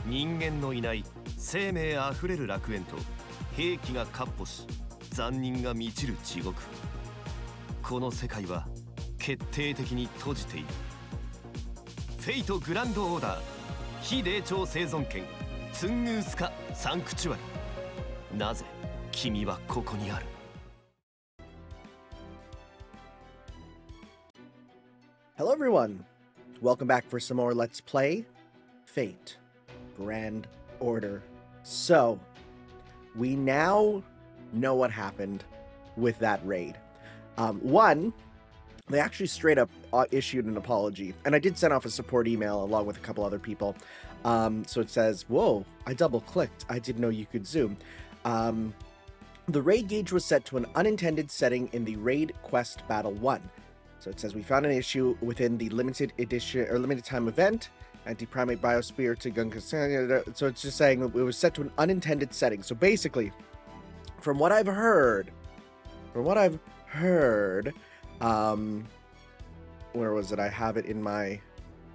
人間のいない生命あふれる楽園と兵器が闊歩し残忍が満ちる地獄。この世界は決定的に閉じている。フェイトグランドオーダー非霊長生存権ツングースカサンクチュアリ。なぜ君はここにある？ Hello everyone! Welcome back for some more Let's Play Fate Grand Order. So, we now know what happened with that raid. One, they actually straight up issued an apology, and I did send off a support email along with a couple other people. So it says, whoa, I double clicked. I didn't know you could zoom. The raid gauge was set to an unintended setting in the raid quest battle 1. So it says we found an issue within the limited edition or limited time event, Anti-Primate Biosphere to Tunguska. So it's just saying it was set to an unintended setting. So basically, from what I've heard, where was it? I have it in my,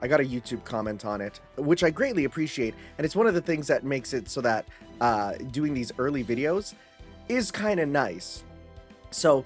I got a YouTube comment on it, which I greatly appreciate. And it's one of the things that makes it so that doing these early videos is kind of nice. So,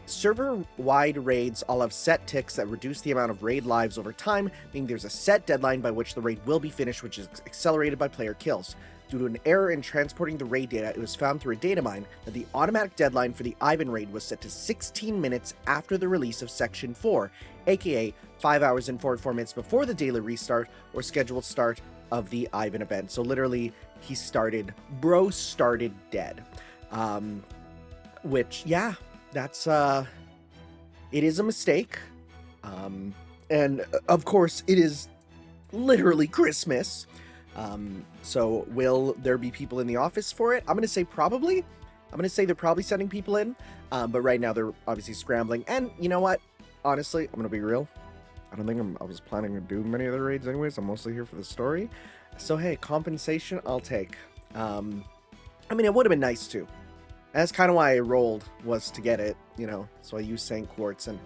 server-wide raids all have set ticks that reduce the amount of raid lives over time, meaning there's a set deadline by which the raid will be finished, which is accelerated by player kills. Due to an error in transporting the raid data, it was found through a data mine that the automatic deadline for the Ivan raid was set to 16 minutes after the release of Section 4, aka 5 hours and 44 minutes before the daily restart or scheduled start of the Ivan event. So literally, bro started dead. Which, yeah, that's, it is a mistake. And of course, it is literally Christmas. So will there be people in the office for it? I'm going to say probably. I'm going to say they're probably sending people in. But right now they're obviously scrambling. And you know what? Honestly, I'm going to be real. I don't think I was planning to do many other raids anyways. I'm mostly here for the story. So hey, compensation, I'll take. I mean, it would have been nice too. That's kind of why I rolled, was to get it, you know, so I used St. Quartz, and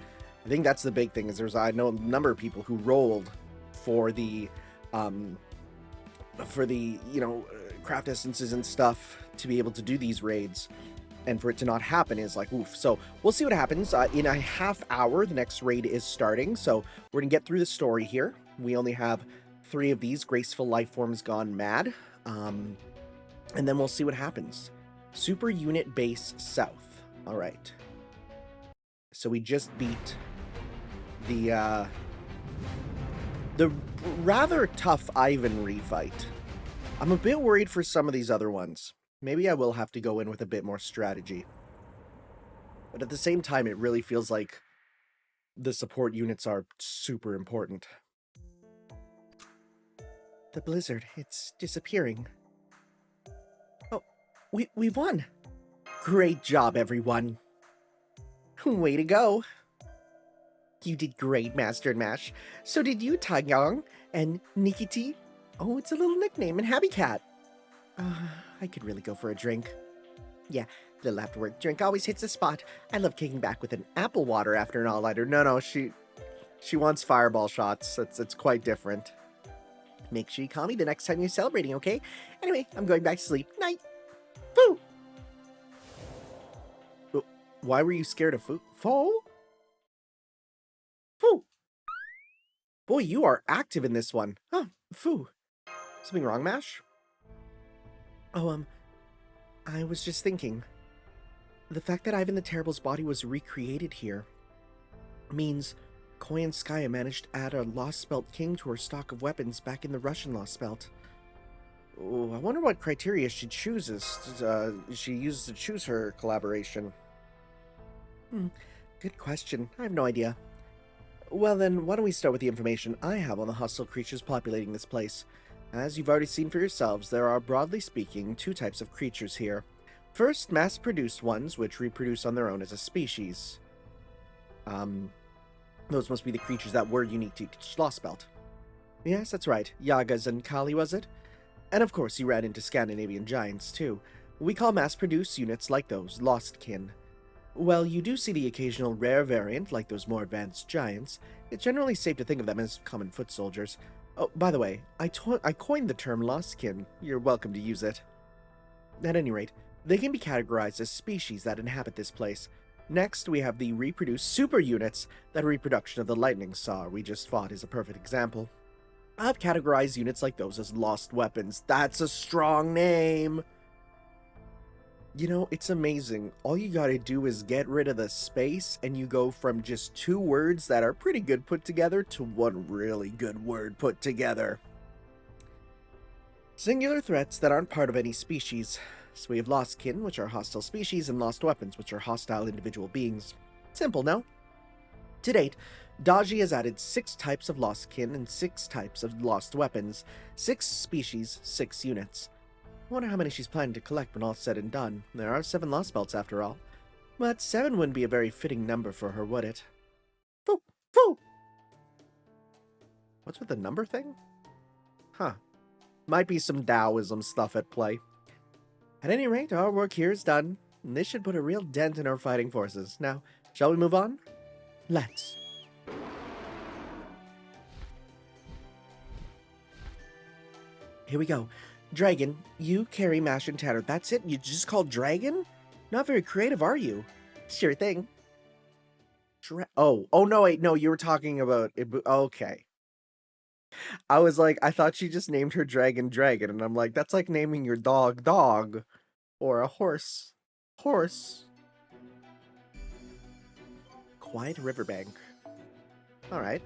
I think that's the big thing, is I know a number of people who rolled for the, you know, craft essences and stuff to be able to do these raids, and for it to not happen is like, oof. So we'll see what happens. In a half hour, the next raid is starting, so we're going to get through the story here. We only have 3 of these graceful life forms gone mad, and then we'll see what happens. Super Unit Base South. All right. So we just beat the rather tough Ivan refight. I'm a bit worried for some of these other ones. Maybe I will have to go in with a bit more strategy. But at the same time, it really feels like the support units are super important. The blizzard, it's disappearing. We won! Great job, everyone! Way to go! You did great, Master and Mash. So did you, Tagyong and Nikiti. Oh, it's a little nickname, and Happy Cat. I could really go for a drink. Yeah, little after-work drink always hits the spot. I love kicking back with an apple water after an all-nighter. No, she wants fireball shots. It's quite different. Make sure you call me the next time you're celebrating, okay? Anyway, I'm going back to sleep. Night! Foo! Why were you scared of Foo? Foo? Foo! Boy, you are active in this one. Huh, Foo. Something wrong, Mash? Oh, I was just thinking. The fact that Ivan the Terrible's body was recreated here means Koi and Skya managed to add a Lost Spelt King to her stock of weapons back in the Russian Lost Spelt. Oh, I wonder what criteria she chooses. She uses to choose her collaboration. Good question. I have no idea. Well then, why don't we start with the information I have on the hostile creatures populating this place. As you've already seen for yourselves, there are, broadly speaking, 2 types of creatures here. First, mass-produced ones, which reproduce on their own as a species. Those must be the creatures that were unique to each Lost Spelt. Yes, that's right. Yagas and Kali, was it? And of course, you ran into Scandinavian giants, too. We call mass-produced units like those Lostkin. While you do see the occasional rare variant, like those more advanced giants, it's generally safe to think of them as common foot soldiers. Oh, by the way, I coined the term lostkin. You're welcome to use it. At any rate, they can be categorized as species that inhabit this place. Next, we have the reproduced super units. That reproduction of the lightning saw we just fought is a perfect example. I've categorized units like those as lost weapons. That's a strong name! You know, it's amazing. All you gotta do is get rid of the space, and you go from just two words that are pretty good put together to one really good word put together. Singular threats that aren't part of any species. So we have lost kin, which are hostile species, and lost weapons, which are hostile individual beings. Simple, no? To date, Daji has added 6 types of lost kin and 6 types of lost weapons. 6 species, 6 units. I wonder how many she's planning to collect when all's said and done. There are 7 lost belts after all. But 7 wouldn't be a very fitting number for her, would it? Foo! Foo! What's with the number thing? Huh. Might be some Taoism stuff at play. At any rate, our work here is done, and this should put a real dent in our fighting forces. Now, shall we move on? Let's. Here we go. Dragon, you carry Mash and Tanner. That's it? You just called Dragon? Not very creative, are you? Sure thing. Oh no, wait, no, you were talking about... Okay. I was like, I thought she just named her Dragon Dragon, and I'm like, that's like naming your dog Dog, or a horse Horse. Quiet riverbank. Alright.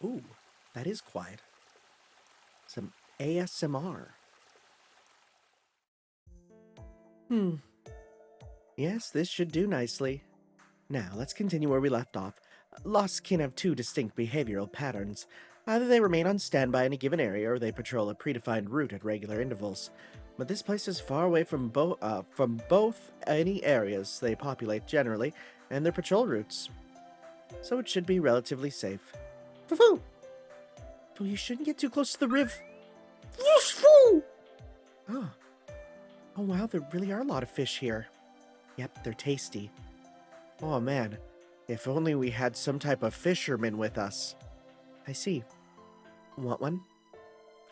Ooh, that is quiet. Some ASMR. Yes, this should do nicely. Now, let's continue where we left off. Lost kin have 2 distinct behavioral patterns. Either they remain on standby in a given area, or they patrol a predefined route at regular intervals. But this place is far away from both any areas they populate generally, and their patrol routes. So it should be relatively safe. Foo-foo! But you shouldn't get too close to the riv. Foo! Oh. Oh wow, there really are a lot of fish here. Yep, they're tasty. Oh man, if only we had some type of fisherman with us. I see. Want one?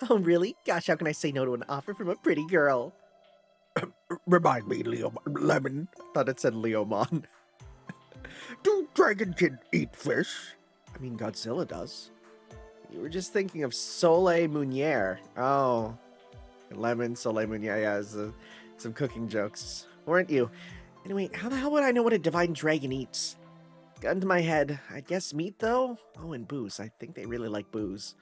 Oh really? Gosh, how can I say no to an offer from a pretty girl? Remind me, Lemon. I thought it said Leomon. Do dragonkin eat fish? I mean, Godzilla does. You were just thinking of Soleil Mounier. Oh. Lemon, Soleil Mounier, yeah, some cooking jokes. Weren't you? Anyway, how the hell would I know what a divine dragon eats? Gun to my head. I guess meat, though? Oh, and booze. I think they really like booze.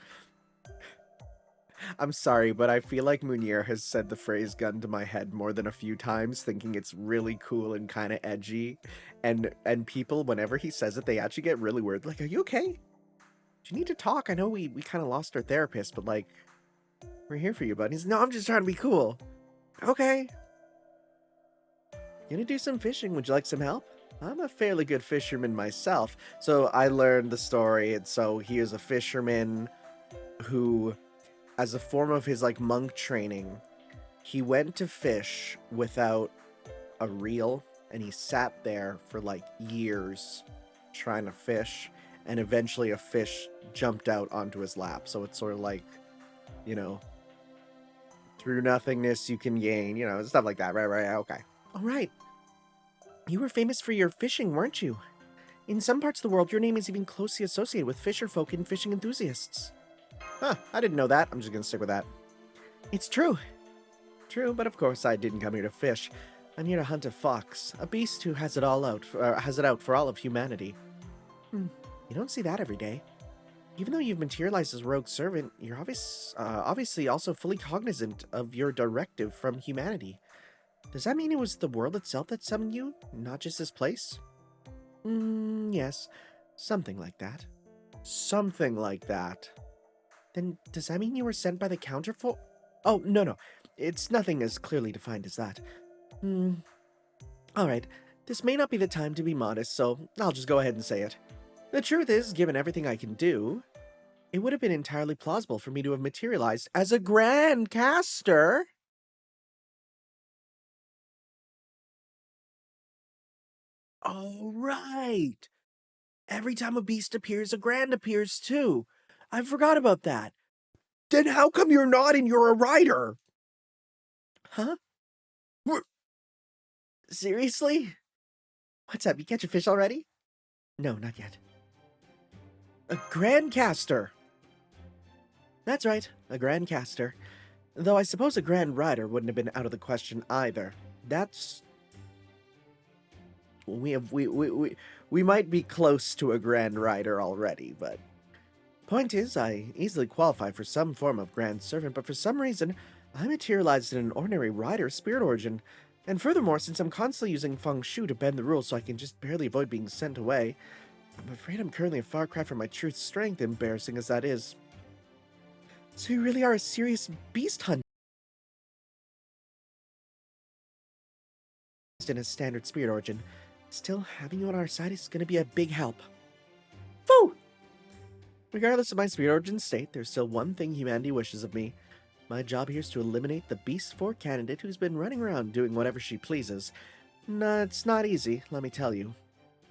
I'm sorry, but I feel like Munier has said the phrase gun to my head more than a few times, thinking it's really cool and kind of edgy. And people, whenever he says it, they actually get really weird. Like, are you okay? Do you need to talk? I know we kind of lost our therapist, but like, we're here for you, bud. He's, no, I'm just trying to be cool. Okay. Gonna do some fishing. Would you like some help? I'm a fairly good fisherman myself. So I learned the story, and so he is a fisherman who, as a form of his like monk training, he went to fish without a reel, and he sat there for like years trying to fish, and eventually a fish jumped out onto his lap. So it's sort of like, you know, through nothingness you can gain, you know, stuff like that. Right, okay. All right. You were famous for your fishing, weren't you? In some parts of the world, your name is even closely associated with fisher folk and fishing enthusiasts. Huh, I didn't know that. I'm just gonna stick with that. It's true. True, but of course I didn't come here to fish. I'm here to hunt a fox, a beast who has it out for all of humanity. You don't see that every day. Even though you've materialized as a rogue servant, you're obviously also fully cognizant of your directive from humanity. Does that mean it was the world itself that summoned you, not just this place? Yes. Something like that. Something like that. Then does that mean you were sent by the counterfort? Oh, no. It's nothing as clearly defined as that. Alright. This may not be the time to be modest, so I'll just go ahead and say it. The truth is, given everything I can do, it would have been entirely plausible for me to have materialized as a grand caster. All right. Every time a beast appears, a grand appears too. I forgot about that. Then how come you're not and you're a rider? Huh? Seriously? What's up? You catch a fish already? No, not yet. A grandcaster. That's right, a grandcaster. Though I suppose a grand rider wouldn't have been out of the question either. That's we might be close to a grand rider already, but point is, I easily qualify for some form of grand servant, but for some reason, I materialized in an ordinary rider spirit origin. And furthermore, since I'm constantly using feng shui to bend the rules so I can just barely avoid being sent away, I'm afraid I'm currently a far cry from my true strength, embarrassing as that is. So you really are a serious beast hunter in a standard spirit origin. Still, having you on our side is going to be a big help. Phew! Regardless of my spirit origin state, there's still one thing humanity wishes of me. My job here is to eliminate the Beast 4 candidate who's been running around doing whatever she pleases. Nah, it's not easy, let me tell you.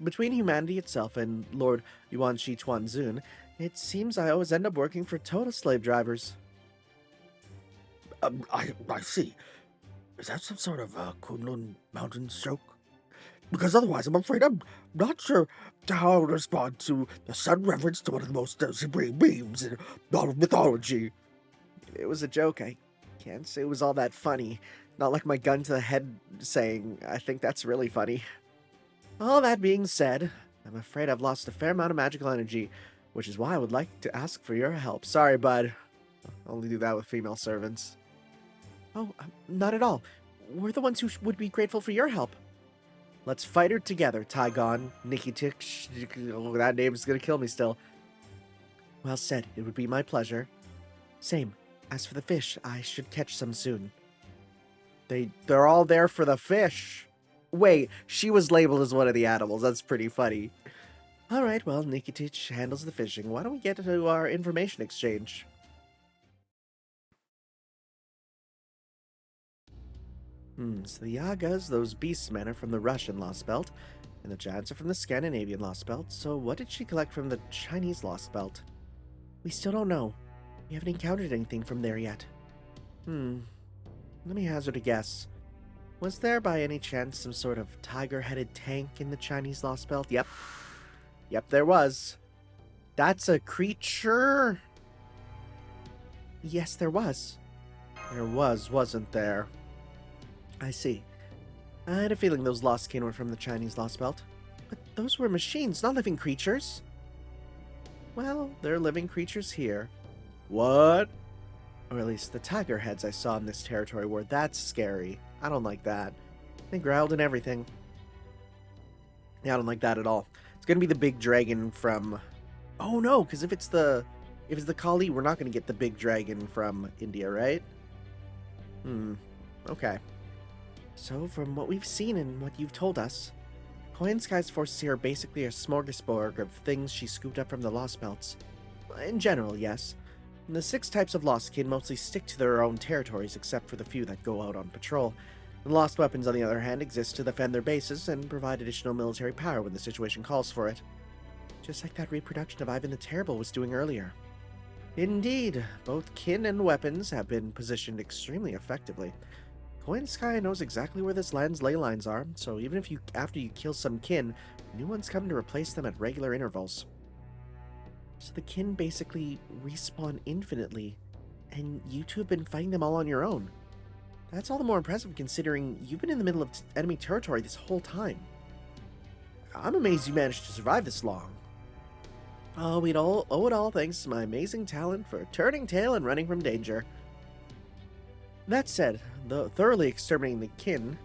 Between humanity itself and Lord Yuan Shi Tuanzun, it seems I always end up working for total slave drivers. I see. Is that some sort of Kunlun Mountains joke? Because otherwise, I'm afraid I'm not sure how I would respond to a sudden reference to one of the most supreme beings in all of mythology. It was a joke. I can't say it was all that funny. Not like my gun to the head saying, I think that's really funny. All that being said, I'm afraid I've lost a fair amount of magical energy, which is why I would like to ask for your help. Sorry, bud. I'll only do that with female servants. Oh, not at all. We're the ones who would be grateful for your help. Let's fight her together, Tygon, Nikitik. Oh, that name's gonna kill me still. Well said. It would be my pleasure. Same. As for the fish, I should catch some soon. They're all there for the fish. Wait, she was labeled as one of the animals. That's pretty funny. All right, well, Nikitich handles the fishing. Why don't we get to our information exchange? So the Yagas, those beastmen, are from the Russian Lost Belt, and the Giants are from the Scandinavian Lost Belt. So what did she collect from the Chinese Lost Belt? We still don't know. We haven't encountered anything from there yet. Let me hazard a guess. Was there by any chance some sort of tiger-headed tank in the Chinese Lost Belt? Yep. Yep, there was. That's a creature? Yes, there was. There was, wasn't there? I see. I had a feeling those lost kin were from the Chinese Lost Belt. But those were machines, not living creatures. Well, they're living creatures here. What? Or at least the tiger heads I saw in this territory were. That's scary. I don't like that. They growled and everything. Yeah, I don't like that at all. It's gonna be the big dragon from... Oh no, because if it's the Kali, we're not gonna get the big dragon from India, right? Okay. So, from what we've seen and what you've told us, Koyanskai's forces here are basically a smorgasbord of things she scooped up from the Lost Belts. In general, yes. The 6 types of Lost Kin mostly stick to their own territories, except for the few that go out on patrol. The Lost Weapons, on the other hand, exist to defend their bases and provide additional military power when the situation calls for it. Just like that reproduction of Ivan the Terrible was doing earlier. Indeed, both kin and weapons have been positioned extremely effectively. Koyanskai knows exactly where this land's ley lines are, so even if after you kill some kin, new ones come to replace them at regular intervals. So the kin basically respawn infinitely, and you two have been fighting them all on your own. That's all the more impressive considering you've been in the middle of enemy territory this whole time. I'm amazed you managed to survive this long. Oh, we'd all owe it all thanks to my amazing talent for turning tail and running from danger. That said, though thoroughly exterminating the kin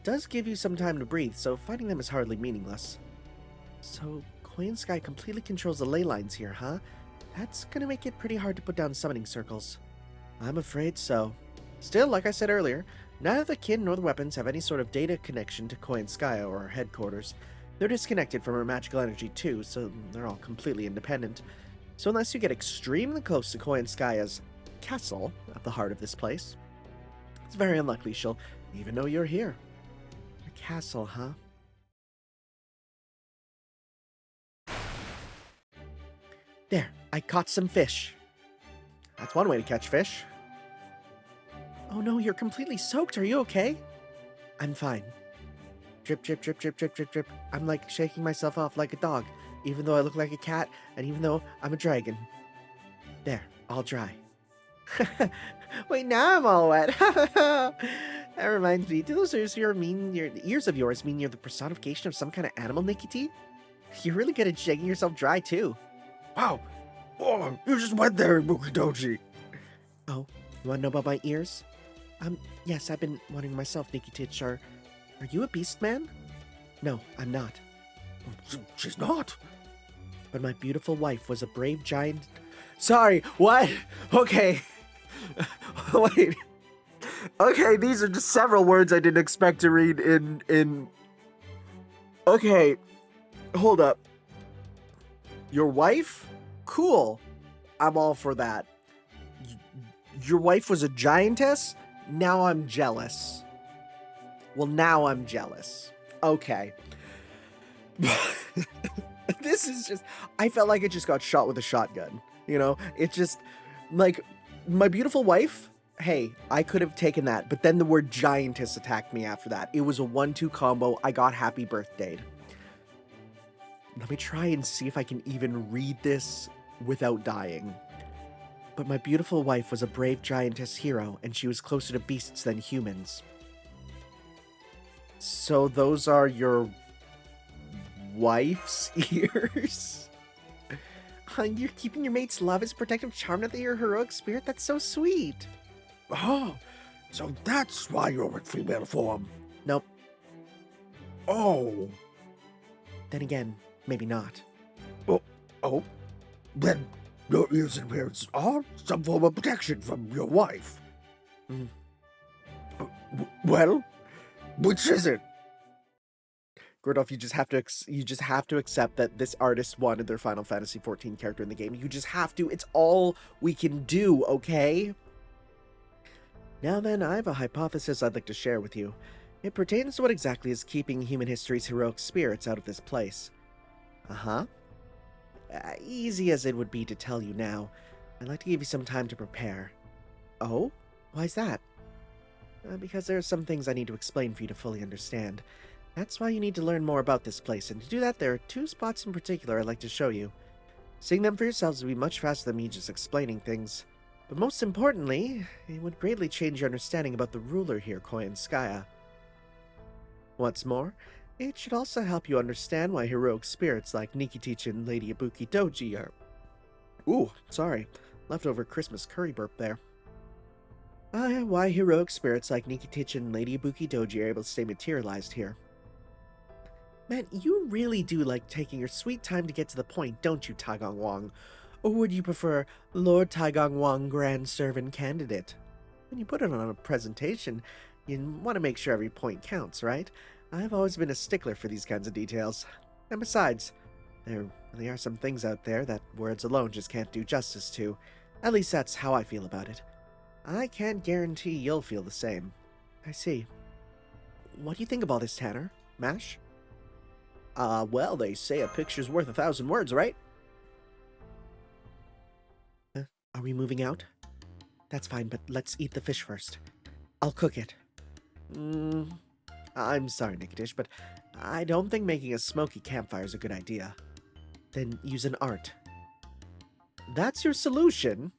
does give you some time to breathe, so fighting them is hardly meaningless. So, Koyanskai completely controls the ley lines here, huh? That's gonna make it pretty hard to put down summoning circles. I'm afraid so. Still, like I said earlier, neither the kin nor the weapons have any sort of data connection to Koyanskaya or her headquarters. They're disconnected from her magical energy too, so they're all completely independent. So unless you get extremely close to Koyanskaya's castle at the heart of this place, it's very unlikely she'll even know you're here. A castle, huh? I caught some fish. That's one way to catch fish. Oh no, you're completely soaked. Are you okay? I'm fine. Drip, drip, drip, drip, drip, drip, drip. I'm like shaking myself off like a dog, even though I look like a cat, and even though I'm a dragon. There, all dry. Wait, now I'm all wet. That reminds me, do those ears of yours mean you're the personification of some kind of animal, Nikiti? You're really good at shaking yourself dry, too. Wow. Oh, you just went there, Bukidoji. Oh, you want to know about my ears? Yes, I've been wondering myself, Nikitich. Are you a beast man? No, I'm not. She's not. But my beautiful wife was a brave giant. Sorry, what? Okay. Wait. Okay, these are just several words I didn't expect to read in... Okay, hold up. Your wife? Cool. I'm all for that. Your wife was a giantess? Now I'm jealous. Well, now I'm jealous. Okay. This is just... I felt like I just got shot with a shotgun. You know? It just... Like, my beautiful wife... Hey, I could have taken that, but then the word giantess attacked me after that. It was a 1-2 combo. I got happy birthday. Let me try and see if I can even read this without dying. But my beautiful wife was a brave giantess hero, and she was closer to beasts than humans. So those are your wife's ears? You're keeping your mate's love as protective charm of your heroic spirit? That's so sweet. Oh, so that's why you're in female form. Nope. Oh. Then again, maybe not. Oh. Then your ears and appearance are some form of protection from your wife. Mm. Well, which is it? Gordolf, you just have to accept that this artist wanted their Final Fantasy XIV character in the game. You just have to. It's all we can do, okay? Now then, I have a hypothesis I'd like to share with you. It pertains to what exactly is keeping human history's heroic spirits out of this place. Uh-huh. Easy as it would be to tell you now, I'd like to give you some time to prepare. Oh? Why's that? Because there are some things I need to explain for you to fully understand. That's why you need to learn more about this place, and to do that, there are 2 spots in particular I'd like to show you. Seeing them for yourselves would be much faster than me just explaining things. But most importantly, it would greatly change your understanding about the ruler here, Koyanskaya. What's more, it should also help you understand why heroic spirits like Nikitich and Lady Ibuki Doji are... Ooh, sorry. Leftover Christmas curry burp there. Why heroic spirits like Nikitich and Lady Ibuki Doji are able to stay materialized here. Man, you really do like taking your sweet time to get to the point, don't you, Taigong Wang? Or would you prefer Lord Taigong Wang, Grand Servant Candidate? When you put it on a presentation, you want to make sure every point counts, right? I've always been a stickler for these kinds of details. And besides, there really are some things out there that words alone just can't do justice to. At least that's how I feel about it. I can't guarantee you'll feel the same. I see. What do you think of all this, Tanner? Mash? Well, they say a picture's worth 1,000 words, right? Are we moving out? That's fine, but let's eat the fish first. I'll cook it. I'm sorry, Nikitish, but I don't think making a smoky campfire is a good idea. Then use an art. That's your solution?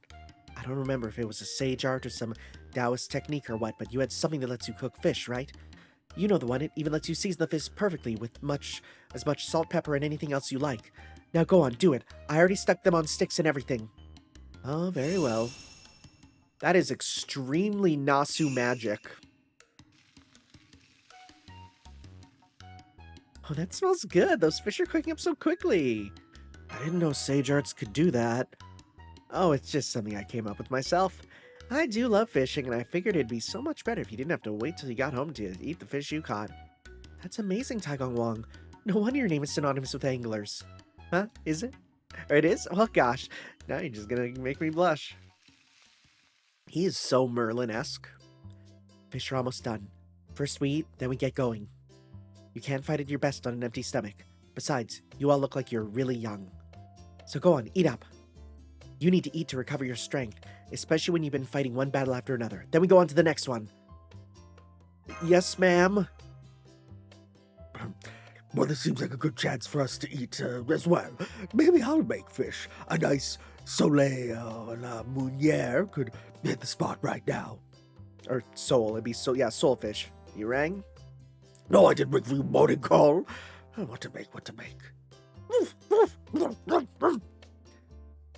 I don't remember if it was a sage art or some Taoist technique or what, but you had something that lets you cook fish, right? You know the one, it even lets you season the fish perfectly with as much salt, pepper, and anything else you like. Now go on, do it. I already stuck them on sticks and everything. Oh, very well. That is extremely Nasu magic. Oh, that smells good. Those fish are cooking up so quickly. I didn't know sage arts could do that. Oh, it's just something I came up with myself. I do love fishing, and I figured it'd be so much better if you didn't have to wait till you got home to eat the fish you caught. That's amazing, Taigong Wang. No wonder your name is synonymous with anglers. Huh? Is it? Or it is? Oh gosh, now you're just gonna make me blush. He is so Merlin-esque. Fish are almost done. First we eat, then we get going. You can't fight at your best on an empty stomach. Besides, you all look like you're really young. So go on, eat up. You need to eat to recover your strength, especially when you've been fighting one battle after another. Then we go on to the next one. Yes, ma'am. Well, this seems like a good chance for us to eat as well. Maybe I'll make fish. A nice soleil à la meunière could hit the spot right now. Or soul, it'd be soulfish. You rang? No, I didn't ring for your morning call. What to make.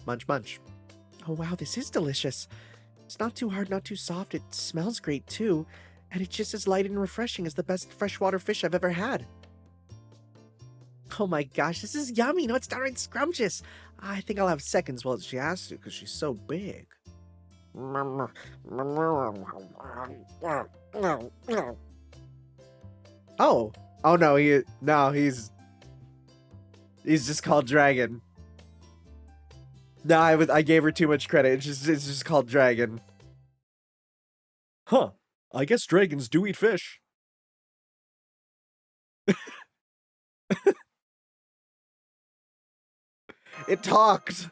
Munch, munch. Oh, wow, this is delicious. It's not too hard, not too soft. It smells great, too. And it's just as light and refreshing as the best freshwater fish I've ever had. Oh my gosh, this is yummy. No, it's downright scrumptious. I think I'll have seconds while she has to, because she's so big. Oh no, he's just called Dragon. No, I gave her too much credit. It's just called Dragon. Huh. I guess dragons do eat fish. It talked.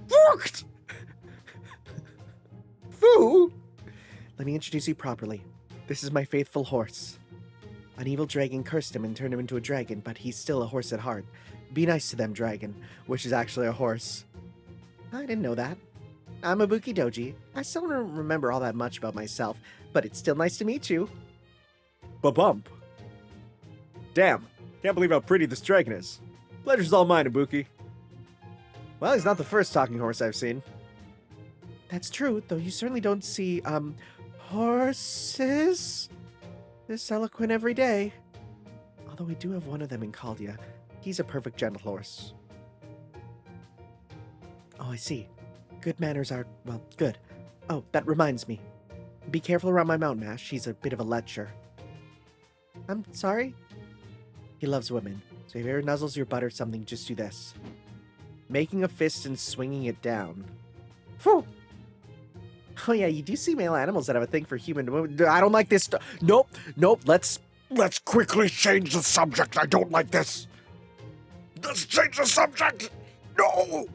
Talked. Foo. Let me introduce you properly. This is my faithful horse. An evil dragon cursed him and turned him into a dragon, but he's still a horse at heart. Be nice to them, dragon, which is actually a horse. I didn't know that. I'm Ibuki Doji. I still don't remember all that much about myself, but it's still nice to meet you. Ba-bump. Damn, can't believe how pretty this dragon is. Pleasure's all mine, Ibuki. Well, he's not the first talking horse I've seen. That's true, though you certainly don't see, horses this eloquent every day. Although we do have one of them in Caldia. He's a perfect gentle horse. Oh, I see. Good manners are, well, good. Oh, that reminds me. Be careful around my mountain ash. He's a bit of a lecher. I'm sorry? He loves women, so if he ever nuzzles your butt or something, just do this. Making a fist and swinging it down. Phew! Oh yeah, you do see male animals that have a thing for human women. I don't like this. Nope. Let's quickly change the subject. I don't like this. Let's change the subject. No.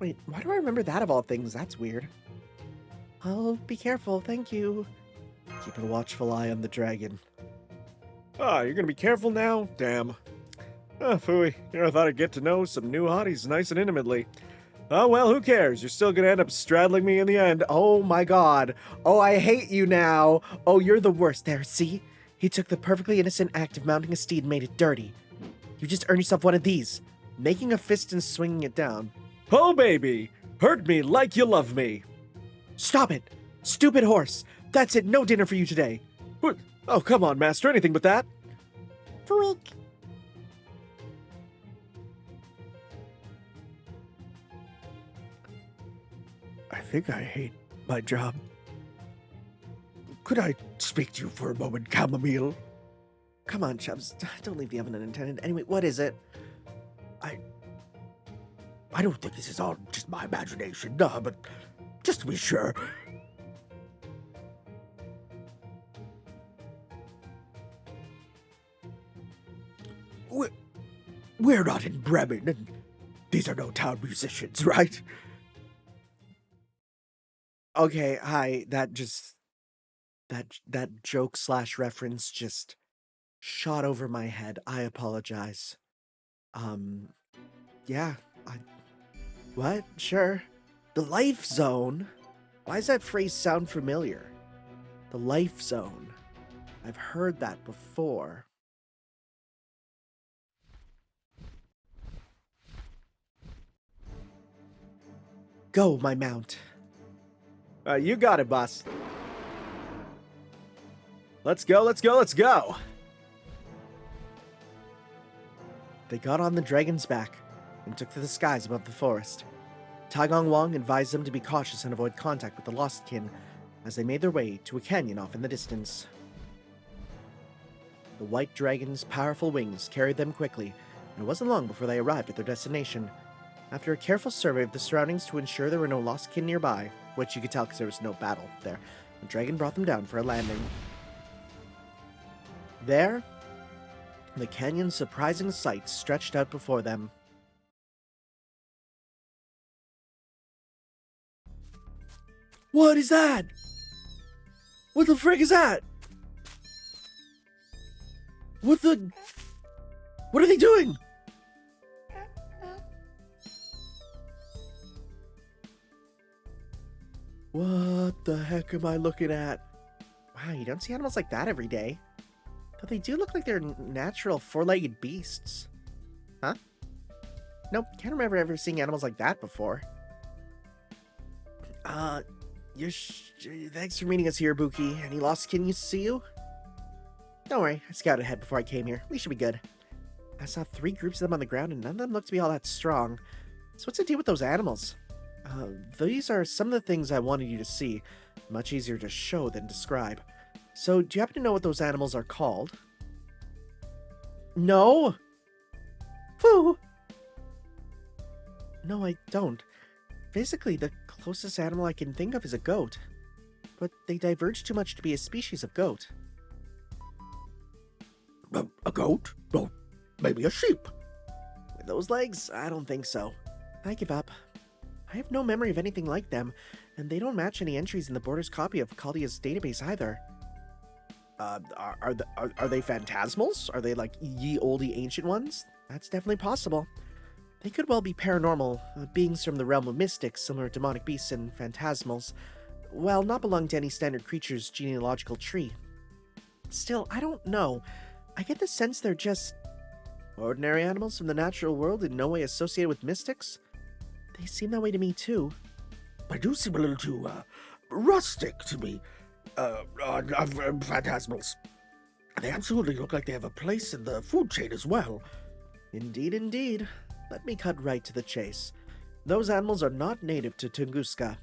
Wait, why do I remember that of all things? That's weird. I'll be careful, thank you. Keep a watchful eye on the dragon. Ah, you're gonna be careful now? Damn. Ah, phooey. I thought I'd get to know some new hotties nice and intimately. Oh, well, who cares? You're still gonna end up straddling me in the end. Oh my god. Oh, I hate you now. Oh, you're the worst. There, see? He took the perfectly innocent act of mounting a steed and made it dirty. You just earned yourself one of these. Making a fist and swinging it down. Oh, baby! Hurt me like you love me! Stop it! Stupid horse! That's it, no dinner for you today! What? Oh, come on, master, anything but that! Freak! I think I hate my job. Could I speak to you for a moment, Chamomile? Come on, Chubbs, don't leave the oven unattended. Anyway, what is it? I don't think this is all just my imagination, but just to be sure. We're not in Bremen, and these are no town musicians, right? Okay, hi, that joke / reference just shot over my head. I apologize. Yeah, what? Sure. The Life Zone? Why does that phrase sound familiar? The Life Zone. I've heard that before. Go, my mount. You got it, boss. Let's go. They got on the dragon's back and took to the skies above the forest. Tagong Wang advised them to be cautious and avoid contact with the lost kin as they made their way to a canyon off in the distance. The white dragon's powerful wings carried them quickly, and it wasn't long before they arrived at their destination. After a careful survey of the surroundings to ensure there were no lost kin nearby, which you could tell because there was no battle there, the dragon brought them down for a landing. There, the canyon's surprising sights stretched out before them. What is that? What the frick is that? What are they doing? What the heck am I looking at? Wow, you don't see animals like that every day. Though they do look like they're natural four-legged beasts. Huh? Nope, can't remember ever seeing animals like that before. Thanks for meeting us here, Buki. Any lost kin used to see you? Don't worry, I scouted ahead before I came here. We should be good. I saw 3 groups of them on the ground, and none of them looked to be all that strong. So what's the deal with those animals? These are some of the things I wanted you to see. Much easier to show than describe. So, do you happen to know what those animals are called? No! Foo! No, I don't. Basically, the closest animal I can think of is a goat. But they diverge too much to be a species of goat. A goat? Oh, maybe a sheep. With those legs, I don't think so. I give up. I have no memory of anything like them, and they don't match any entries in the Border's copy of Caldia's database either. Are they phantasmals? Are they like ye olde ancient ones? That's definitely possible. They could well be paranormal, beings from the realm of mystics, similar to demonic beasts and phantasmals, while not belong to any standard creature's genealogical tree. Still, I don't know. I get the sense they're just ordinary animals from the natural world in no way associated with mystics. They seem that way to me too. They do seem a little too, rustic to me. Phantasmals. They absolutely look like they have a place in the food chain as well. Indeed, indeed. Let me cut right to the chase. Those animals are not native to Tunguska.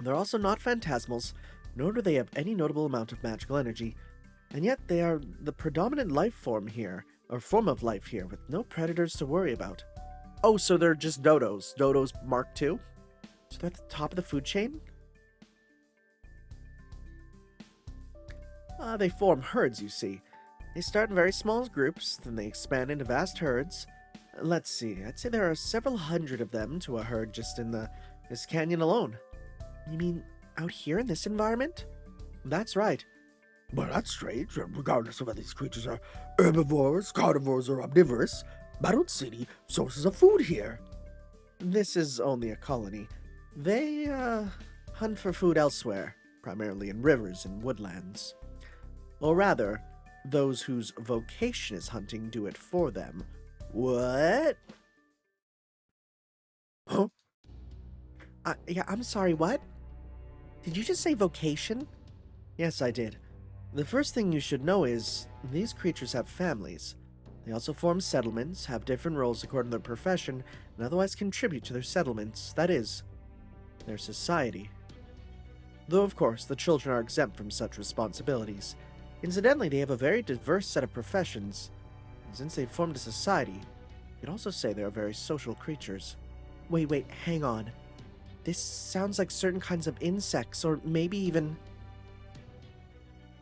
They're also not phantasmals, nor do they have any notable amount of magical energy. And yet they are the predominant life form here, or form of life here, with no predators to worry about. Oh, so they're just dodos. Dodos Mark II? So they're at the top of the food chain? They form herds, you see. They start in very small groups, then they expand into vast herds. Let's see, I'd say there are several hundred of them to a herd just in this canyon alone. You mean out here in this environment? That's right. Well, that's strange. Regardless of whether these creatures are herbivores, carnivores, or omnivorous, I don't see any sources of food here. This is only a colony. They, hunt for food elsewhere, primarily in rivers and woodlands. Or rather, those whose vocation is hunting do it for them. What? Huh? Yeah, I'm sorry, what? Did you just say vocation? Yes, I did. The first thing you should know is, these creatures have families. They also form settlements, have different roles according to their profession, and otherwise contribute to their settlements, that is, their society. Though, of course, the children are exempt from such responsibilities. Incidentally, they have a very diverse set of professions, and since they've formed a society, you could also say they're very social creatures. Wait, hang on. This sounds like certain kinds of insects, or maybe even...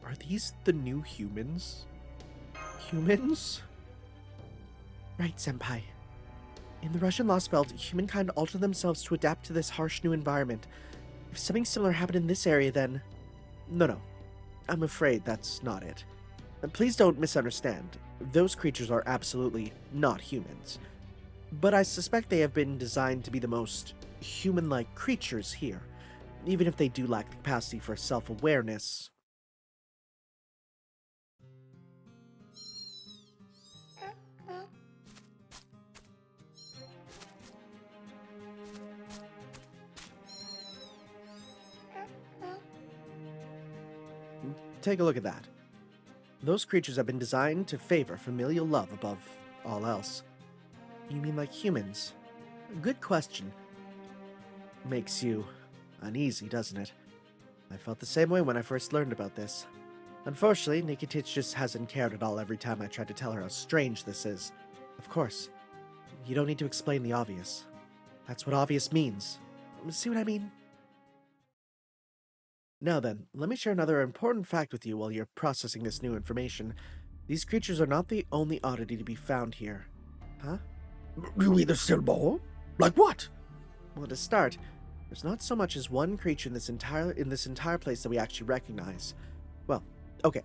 Are these the new humans? Humans? Right, Senpai. In the Russian Lost Belt, humankind altered themselves to adapt to this harsh new environment. If something similar happened in this area, then... No. I'm afraid that's not it. Please don't misunderstand. Those creatures are absolutely not humans. But I suspect they have been designed to be the most human-like creatures here, even if they do lack the capacity for self-awareness. Take a look at that. Those creatures have been designed to favor familial love above all else. You mean like humans? Good question. Makes you uneasy, doesn't it? I felt the same way when I first learned about this. Unfortunately, Nikitich just hasn't cared at all every time I tried to tell her how strange this is. Of course, you don't need to explain the obvious. That's what obvious means. See what I mean? Now then, let me share another important fact with you while you're processing this new information. These creatures are not the only oddity to be found here. Huh? You mean there's still more? Like what? Well, to start, There's not so much as one creature in this entire place that we actually recognize. Well, okay.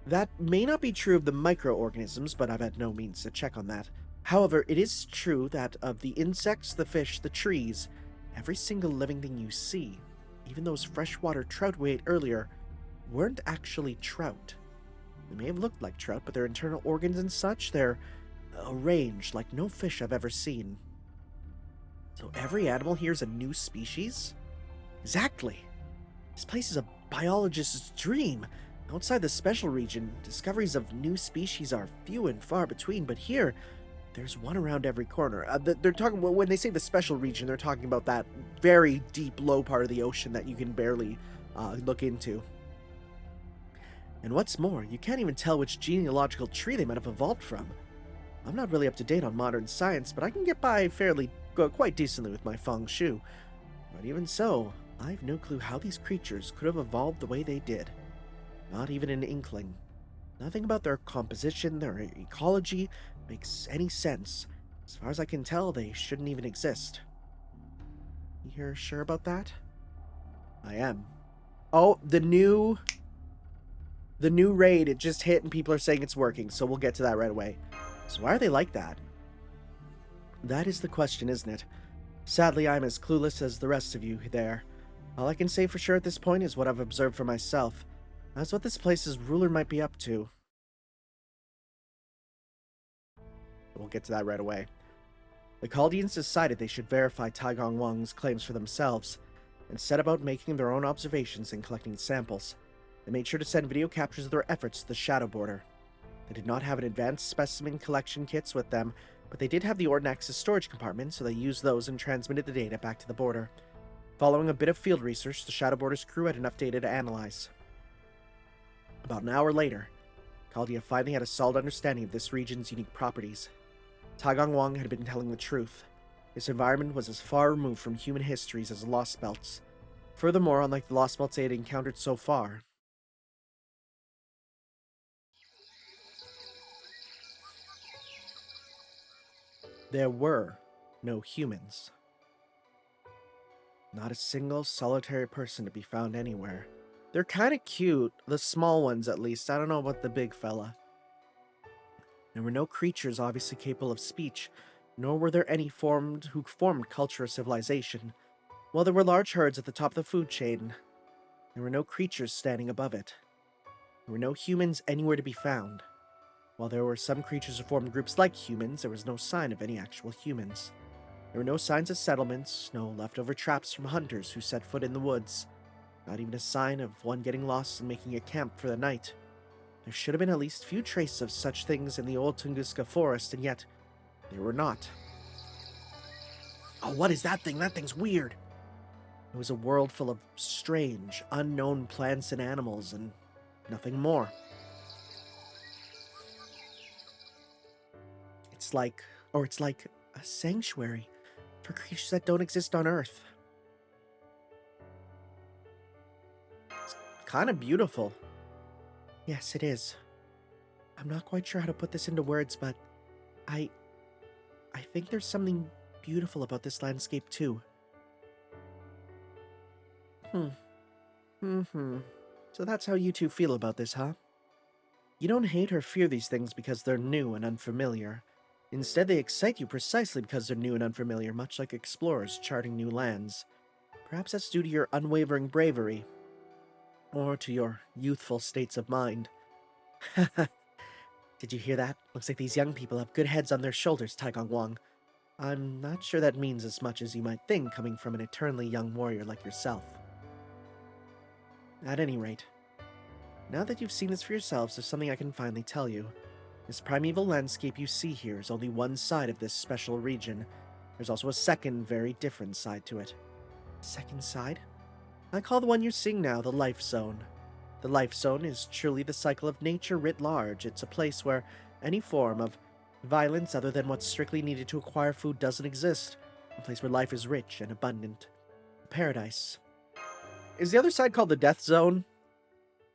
That may not be true of the microorganisms, but I've had no means to check on that. However, it is true that of the insects, the fish, the trees, every single living thing you see, even those freshwater trout we ate earlier, weren't actually trout. They may have looked like trout, but their internal organs and such, they're arranged like no fish I've ever seen. So every animal here is a new species? Exactly. This place is a biologist's dream. Outside the special region, discoveries of new species are few and far between, but here, there's one around every corner. They're talking, when they say the special region, they're talking about that very deep, low part of the ocean that you can barely look into. And what's more, you can't even tell which genealogical tree they might have evolved from. I'm not really up to date on modern science, but I can get by quite decently with my feng shui. But even so, I've no clue how these creatures could have evolved the way they did. Not even an inkling. Nothing about their composition, their ecology, makes any sense. As far as I can tell, they shouldn't even exist. You're sure about that? I am. Oh, the new raid, it just hit and people are saying it's working, so we'll get to that right away. So why are they like that? That is the question, isn't it? Sadly, I'm as clueless as the rest of you there. All I can say for sure at this point is what I've observed for myself. That's what this place's ruler might be up to. We'll get to that right away. The Chaldeans decided they should verify Taigong Wang's claims for themselves, and set about making their own observations and collecting samples. They made sure to send video captures of their efforts to the Shadow Border. They did not have an advanced specimen collection kits with them, but they did have the Orden Access storage compartment, so they used those and transmitted the data back to the border. Following a bit of field research, the Shadow Border's crew had enough data to analyze. About an hour later, Chaldea finally had a solid understanding of this region's unique properties. Taigong Wang had been telling the truth. This environment was as far removed from human histories as the Lost Belts. Furthermore, unlike the Lost Belts they had encountered so far, there were no humans. Not a single solitary person to be found anywhere. They're kind of cute, the small ones at least. I don't know about the big fella. There were no creatures obviously capable of speech, nor were there any who formed culture or civilization. While there were large herds at the top of the food chain, there were no creatures standing above it. There were no humans anywhere to be found. While there were some creatures who formed groups like humans, there was no sign of any actual humans. There were no signs of settlements, no leftover traps from hunters who set foot in the woods. Not even a sign of one getting lost and making a camp for the night. There should have been at least few traces of such things in the old Tunguska forest, and yet there were not. Oh, what is that thing? That thing's weird. It was a world full of strange, unknown plants and animals, and nothing more. It's like a sanctuary for creatures that don't exist on Earth. It's kind of beautiful. Yes, it is. I'm not quite sure how to put this into words, but I think there's something beautiful about this landscape too. So that's how you two feel about this, huh? You don't hate or fear these things because they're new and unfamiliar. Instead, they excite you precisely because they're new and unfamiliar, much like explorers charting new lands. Perhaps that's due to your unwavering bravery, or to your youthful states of mind. Did you hear that? Looks like these young people have good heads on their shoulders, Taigong Wang. I'm not sure that means as much as you might think coming from an eternally young warrior like yourself. At any rate, now that you've seen this for yourselves, there's something I can finally tell you. This primeval landscape you see here is only one side of this special region. There's also a second, very different side to it. Second side? I call the one you're seeing now the Life Zone. The Life Zone is truly the cycle of nature writ large. It's a place where any form of violence other than what's strictly needed to acquire food doesn't exist. A place where life is rich and abundant. A paradise. Is the other side called the Death Zone?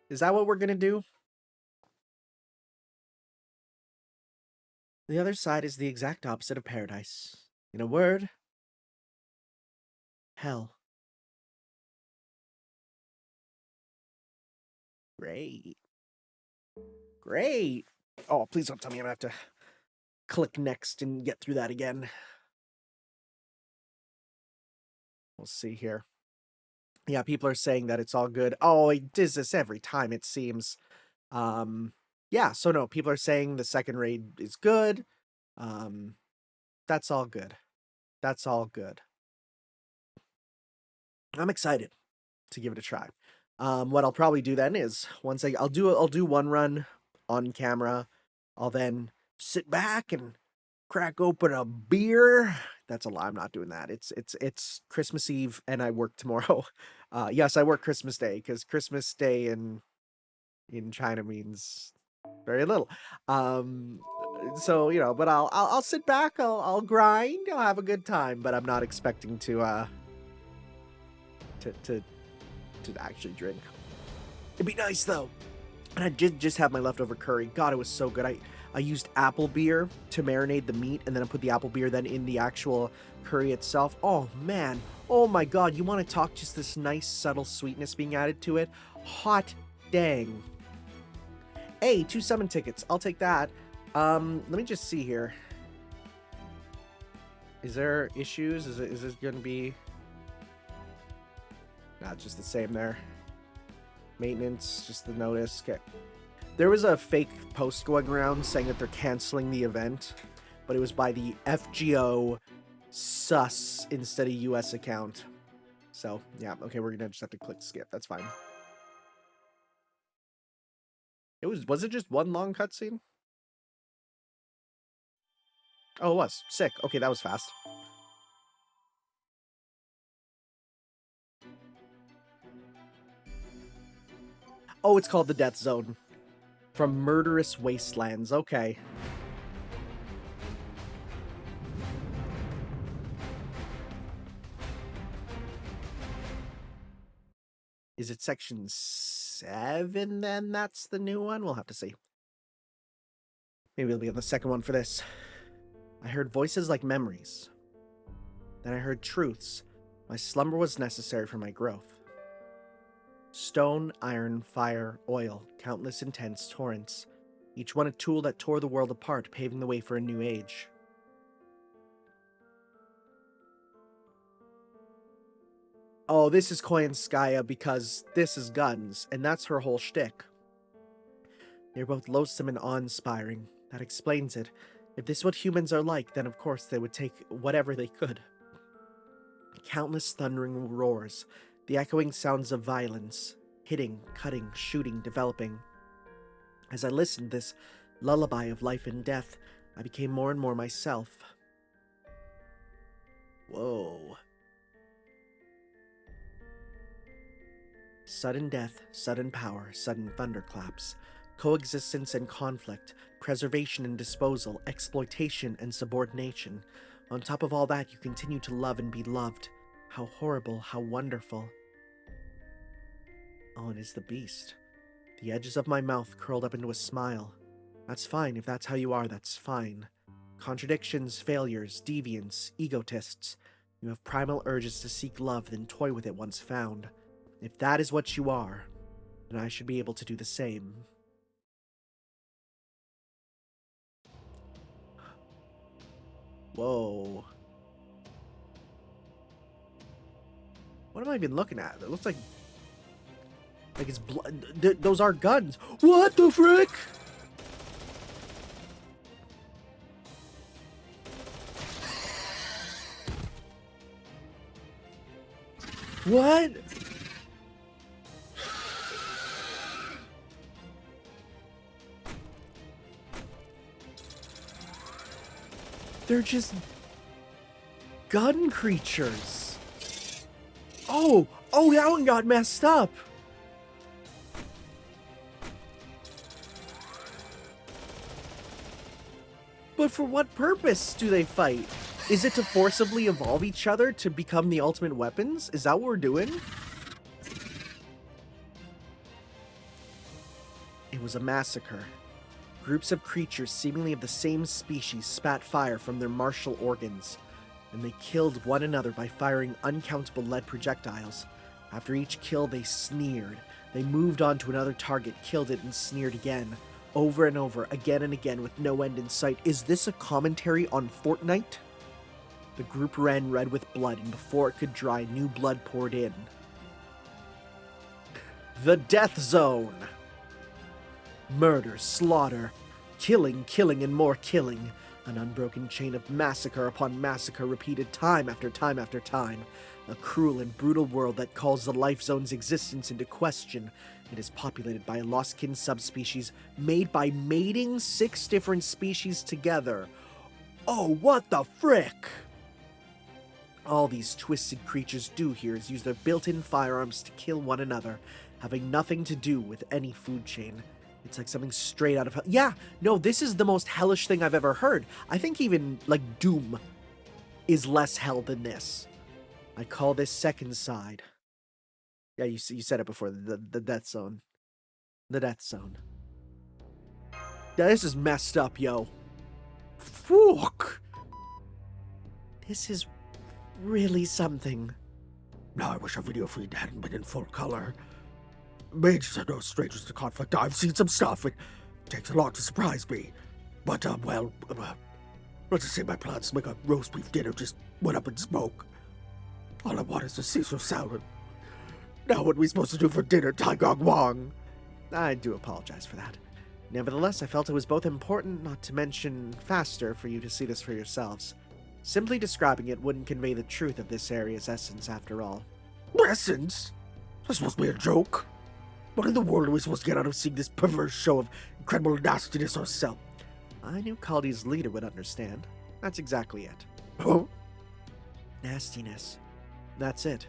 Is that what we're gonna do? The other side is the exact opposite of paradise. In a word, hell. Great. Great. Oh, please don't tell me I'm going to have to click next and get through that again. We'll see here. Yeah, people are saying that it's all good. Oh, it does this every time, it seems. Yeah, so no, people are saying the second raid is good. That's all good. That's all good. I'm excited to give it a try. What I'll probably do then is I'll do one run on camera. I'll then sit back and crack open a beer. That's a lie. I'm not doing that. It's Christmas Eve and I work tomorrow. Yes, I work Christmas Day because Christmas Day in China means very little. So you know, but I'll sit back. I'll grind. I'll have a good time. But I'm not expecting to actually drink. It'd be nice though. And I did just have my leftover curry. God, it was so good. I used apple beer to marinate the meat, and then I put the apple beer then in the actual curry itself. Oh man, oh my God, you want to talk just this nice subtle sweetness being added to it? Hot dang. Hey, 2 summon tickets. I'll take that. Let me just see here. Is there issues? Is it going to be... Not just the same there. Maintenance, just the notice. Okay. There was a fake post going around saying that they're canceling the event, but it was by the FGO sus instead of US account. So, yeah, okay, we're gonna just have to click skip. That's fine. Was it just one long cutscene? Oh, it was. Sick. Okay, that was fast. Oh, it's called the Death Zone. From Murderous Wastelands. Okay. Is it section 7 then? That's the new one? We'll have to see. Maybe it'll be on the second one for this. I heard voices like memories. Then I heard truths. My slumber was necessary for my growth. Stone, iron, fire, oil, countless intense torrents. Each one a tool that tore the world apart, paving the way for a new age. Oh, this is Koyanskaya because this is guns, and that's her whole shtick. They're both loathsome and awe-inspiring. That explains it. If this is what humans are like, then of course they would take whatever they could. Countless thundering roars, the echoing sounds of violence, hitting, cutting, shooting, developing. As I listened to this lullaby of life and death, I became more and more myself. Whoa. Sudden death, sudden power, sudden thunderclaps. Coexistence and conflict, preservation and disposal, exploitation and subordination. On top of all that, you continue to love and be loved. How horrible, how wonderful. Oh, it is the beast. The edges of my mouth curled up into a smile. That's fine, if that's how you are, that's fine. Contradictions, failures, deviants, egotists. You have primal urges to seek love, then toy with it once found. If that is what you are, then I should be able to do the same. Whoa. What am I even looking at? It looks like it's blood. Those are guns. What the frick? What? They're just gun creatures. Oh, that one got messed up. But for what purpose do they fight? Is it to forcibly evolve each other to become the ultimate weapons? Is that what we're doing? It was a massacre. Groups of creatures seemingly of the same species spat fire from their martial organs, and they killed one another by firing uncountable lead projectiles. After each kill, they sneered. They moved on to another target, killed it, and sneered again. Over and over, again and again, with no end in sight. Is this a commentary on Fortnite? The group ran red with blood, and before it could dry, new blood poured in. The Death Zone. Murder, slaughter, killing, and more killing. An unbroken chain of massacre upon massacre repeated time after time after time. A cruel and brutal world that calls the Life Zone's existence into question. It is populated by a lost-kin subspecies made by mating 6 different species together. Oh, what the frick! All these twisted creatures do here is use their built-in firearms to kill one another, having nothing to do with any food chain. It's like something straight out of hell. Yeah, no, this is the most hellish thing I've ever heard. I think even, like, Doom is less hell than this. I call this second side. Yeah, you said it before, the Death Zone. The Death Zone. Yeah, this is messed up, yo. Fuck! This is really something. Now I wish our video feed hadn't been in full color. Mages are no strangers to conflict. I've seen some stuff. It takes a lot to surprise me. But, let's just say my plans to make a roast beef dinner just went up in smoke. All I want is a Caesar salad. Now what are we supposed to do for dinner, Tai Gong Wong? I do apologize for that. Nevertheless, I felt it was both important, not to mention faster, for you to see this for yourselves. Simply describing it wouldn't convey the truth of this area's essence, after all. Essence? That's supposed to be a joke. What in the world are we supposed to get out of seeing this perverse show of incredible nastiness ourselves? I knew Kaldi's leader would understand. That's exactly it. Huh? Nastiness. That's it.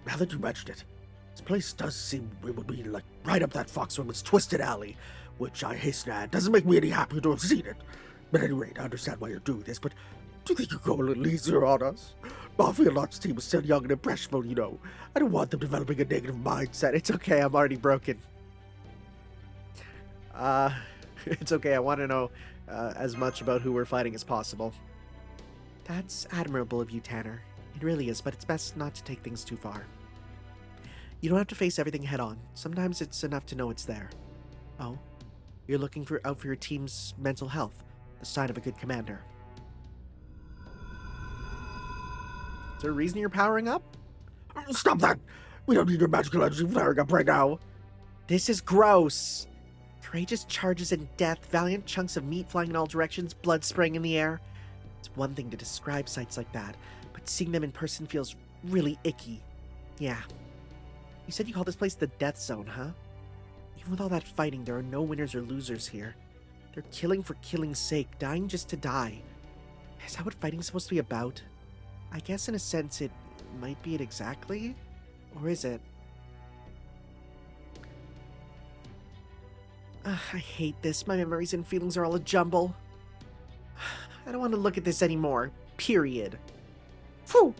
Now that you mentioned it, this place does seem it would be like right up that Foxwoman's twisted alley, which I hasten to add doesn't make me any happier to have seen it. But at any rate, I understand why you're doing this, but do you think you go a little easier on us? Mafia Lot's team is still young and impressionable, you know. I don't want them developing a negative mindset. It's okay, I'm already broken. It's okay, I want to know as much about who we're fighting as possible. That's admirable of you, Tanner. It really is, but it's best not to take things too far. You don't have to face everything head-on. Sometimes it's enough to know it's there. Oh? You're looking out for your team's mental health, the sign of a good commander. Is there a reason you're powering up? Stop that! We don't need your magical energy flaring up right now. This is gross. Courageous charges and death, valiant chunks of meat flying in all directions, blood spraying in the air. It's one thing to describe sights like that, but seeing them in person feels really icky. Yeah. You said you call this place the Death Zone, huh? Even with all that fighting, there are no winners or losers here. They're killing for killing's sake, dying just to die. Is that what fighting's supposed to be about? I guess in a sense it might be it exactly? Or is it? I hate this. My memories and feelings are all a jumble. I don't want to look at this anymore. Period. Phew!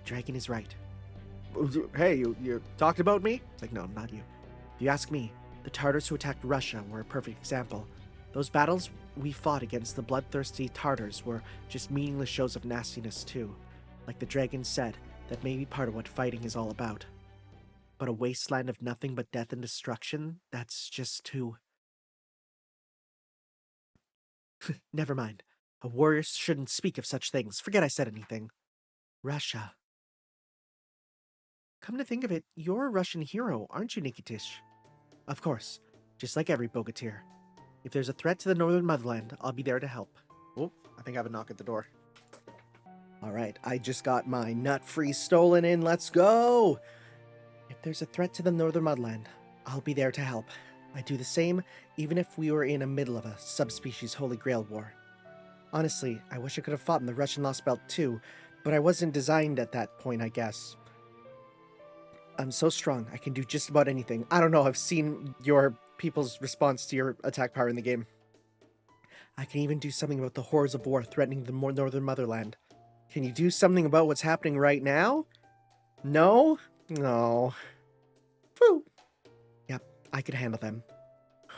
Dragon is right. Hey, you talked about me? It's like, no, not you. If you ask me, the Tartars who attacked Russia were a perfect example. Those battles we fought against the bloodthirsty Tartars were just meaningless shows of nastiness too. Like the dragon said, that may be part of what fighting is all about. But a wasteland of nothing but death and destruction, that's just too... Never mind. A warrior shouldn't speak of such things. Forget I said anything. Russia. Come to think of it, you're a Russian hero, aren't you, Nikitish? Of course. Just like every Bogatyr. If there's a threat to the northern motherland, I'll be there to help. Oh, I think I have a knock at the door. Alright, I just got my nut-free stolen in. Let's go! If there's a threat to the northern motherland, I'll be there to help. I'd do the same, even if we were in the middle of a subspecies Holy Grail war. Honestly, I wish I could have fought in the Russian Lost Belt too, but I wasn't designed at that point, I guess. I'm so strong, I can do just about anything. I don't know, I've seen your people's response to your attack power in the game. I can even do something about the horrors of war threatening the northern motherland. Can you do something about what's happening right now? No? No. Whew. Yep, I could handle them.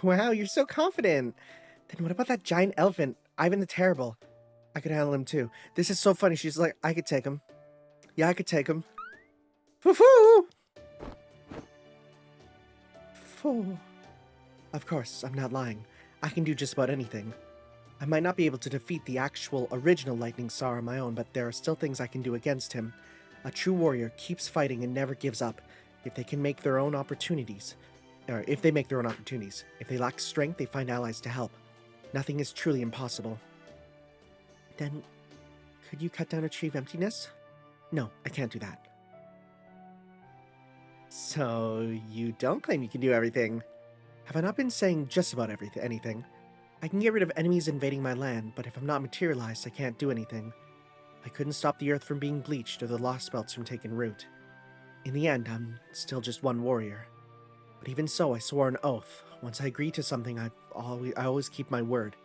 Wow, you're so confident. Then what about that giant elephant, Ivan the Terrible? I could handle him too. This is so funny. She's like, I could take him. Yeah, I could take him. Woo-hoo! powerful. Of course, I'm not lying. I can do just about anything. I might not be able to defeat the actual original Lightning Star on my own, but there are still things I can do against him. A true warrior keeps fighting and never gives up. If they can make their own opportunities. Or if they make their own opportunities. If they lack strength, they find allies to help. Nothing is truly impossible. Then, could you cut down a tree of emptiness? No, I can't do that. So, you don't claim you can do everything. Have I not been saying just about anything? I can get rid of enemies invading my land, but if I'm not materialized, I can't do anything. I couldn't stop the earth from being bleached or the lost belts from taking root. In the end, I'm still just one warrior. But even so, I swore an oath. Once I agree to something, I always keep my word.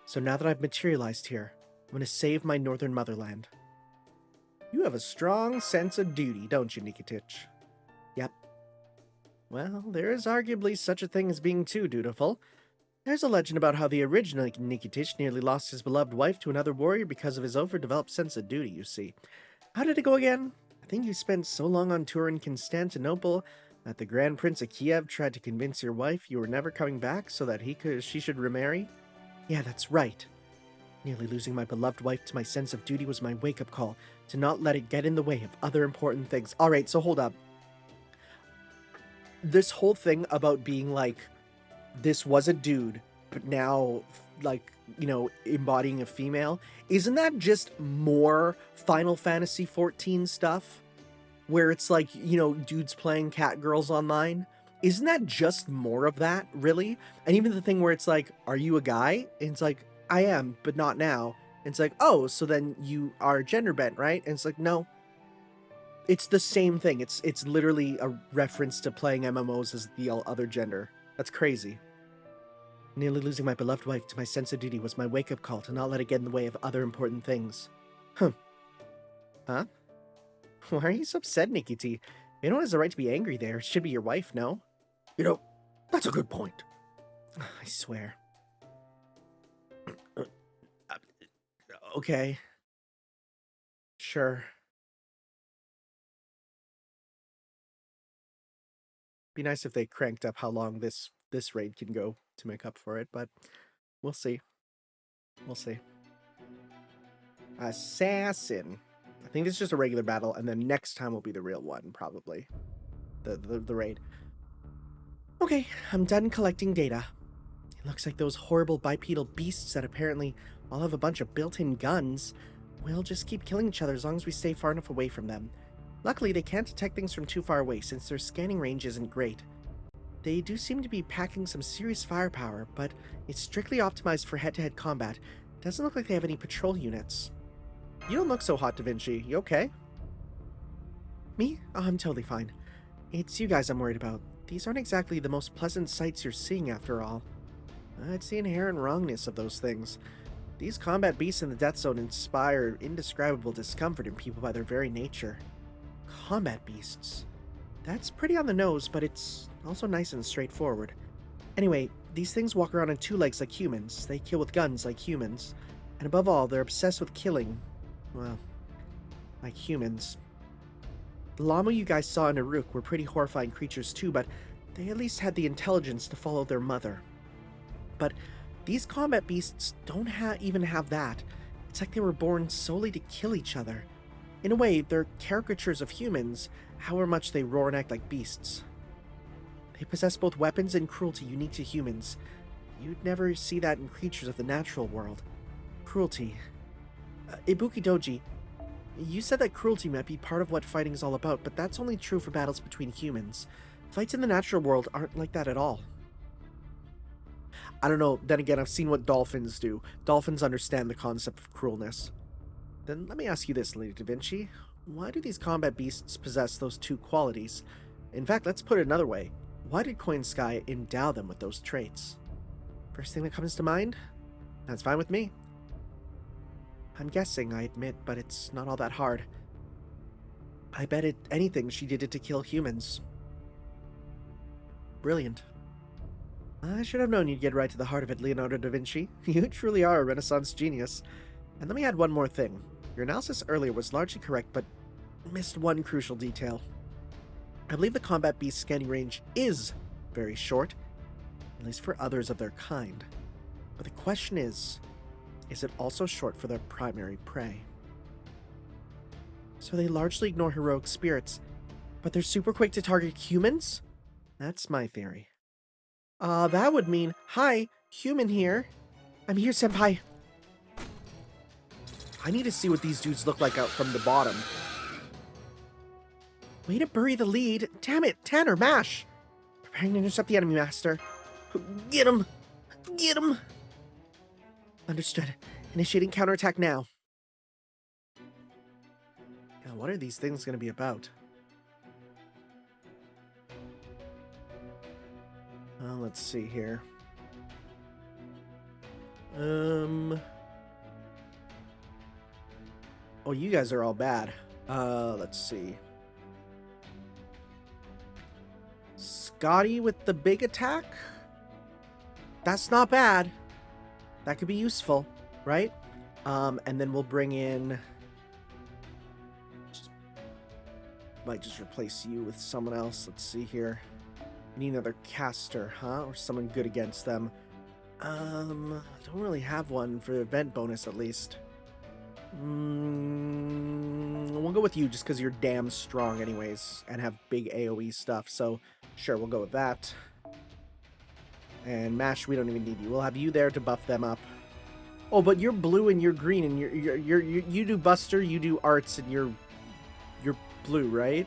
So now that I've materialized here, I'm going to save my northern motherland. You have a strong sense of duty, don't you, Nikitich? Yep. Well, there is arguably such a thing as being too dutiful. There's a legend about how the original Nikitich nearly lost his beloved wife to another warrior because of his overdeveloped sense of duty, you see. How did it go again? I think you spent so long on tour in Constantinople that the Grand Prince of Kiev tried to convince your wife you were never coming back so that she should remarry? Yeah, that's right. Nearly losing my beloved wife to my sense of duty was my wake-up call, to not let it get in the way of other important things. Alright, so hold up. This whole thing about being like, this was a dude, but now, like, you know, embodying a female, isn't that just more Final Fantasy XIV stuff? Where it's like, you know, dudes playing catgirls online? Isn't that just more of that, really? And even the thing where it's like, are you a guy? And it's like, I am, but not now. And it's like, oh, so then you are gender bent, right? And it's like, no. It's the same thing. It's literally a reference to playing MMOs as the other gender. That's crazy. Nearly losing my beloved wife to my sense of duty was my wake-up call to not let it get in the way of other important things. Huh? Why are you so upset, Nikiti? Anyone has the right to be angry there. It should be your wife, no? You know, that's a good point. I swear. Okay. Sure. Be nice if they cranked up how long this raid can go to make up for it, but we'll see. We'll see. Assassin. I think this is just a regular battle, and then next time will be the real one, probably. The raid. Okay, I'm done collecting data. It looks like those horrible bipedal beasts that apparently all have a bunch of built-in guns will just keep killing each other as long as we stay far enough away from them. Luckily, they can't detect things from too far away since their scanning range isn't great. They do seem to be packing some serious firepower, but it's strictly optimized for head-to-head combat. Doesn't look like they have any patrol units. You don't look so hot, Da Vinci. You okay? Me? Oh, I'm totally fine. It's you guys I'm worried about. These aren't exactly the most pleasant sights you're seeing after all. It's the inherent wrongness of those things. These combat beasts in the Death Zone inspire indescribable discomfort in people by their very nature. Combat beasts. That's pretty on the nose, but it's also nice and straightforward. Anyway, these things walk around on two legs like humans. They kill with guns like humans. And above all, they're obsessed with killing, well, like humans. The llama you guys saw in Uruk were pretty horrifying creatures too, but they at least had the intelligence to follow their mother. But these combat beasts don't even have that. It's like they were born solely to kill each other. In a way, they're caricatures of humans, however much they roar and act like beasts. They possess both weapons and cruelty unique to humans. You'd never see that in creatures of the natural world. Cruelty. Ibuki Doji, you said that cruelty might be part of what fighting is all about, but that's only true for battles between humans. Fights in the natural world aren't like that at all. I don't know, then again, I've seen what dolphins do. Dolphins understand the concept of cruelness. Then let me ask you this, Lady Da Vinci. Why do these combat beasts possess those two qualities? In fact, let's put it another way. Why did Koinsky endow them with those traits? First thing that comes to mind? That's fine with me. I'm guessing, I admit, but it's not all that hard. I bet anything she did it to kill humans. Brilliant. I should have known you'd get right to the heart of it, Leonardo da Vinci. You truly are a Renaissance genius. And let me add one more thing. Your analysis earlier was largely correct, but missed one crucial detail. I believe the combat beast scanning range is very short, at least for others of their kind. But the question is it also short for their primary prey? So they largely ignore heroic spirits, but they're super quick to target humans? That's my theory. That would mean, hi, human here. I'm here, senpai. I need to see what these dudes look like out from the bottom. Way to bury the lead. Damn it, Tanner, mash. Preparing to intercept the enemy, master. Get him. Get him. Understood. Initiating counterattack now. Now, what are these things going to be about? Let's see here. Oh, you guys are all bad. Let's see. Scotty with the big attack? That's not bad. That could be useful, right? And then we'll bring in... Might just replace you with someone else. Let's see here. We need another caster, huh? Or someone good against them. I don't really have one for the event bonus, at least. We'll go with you just because you're damn strong anyways and have big AoE stuff. So, sure, we'll go with that. And Mash, we don't even need you. We'll have you there to buff them up. Oh, but you're blue and you're green, and you do Buster, you do Arts, and you're blue, right?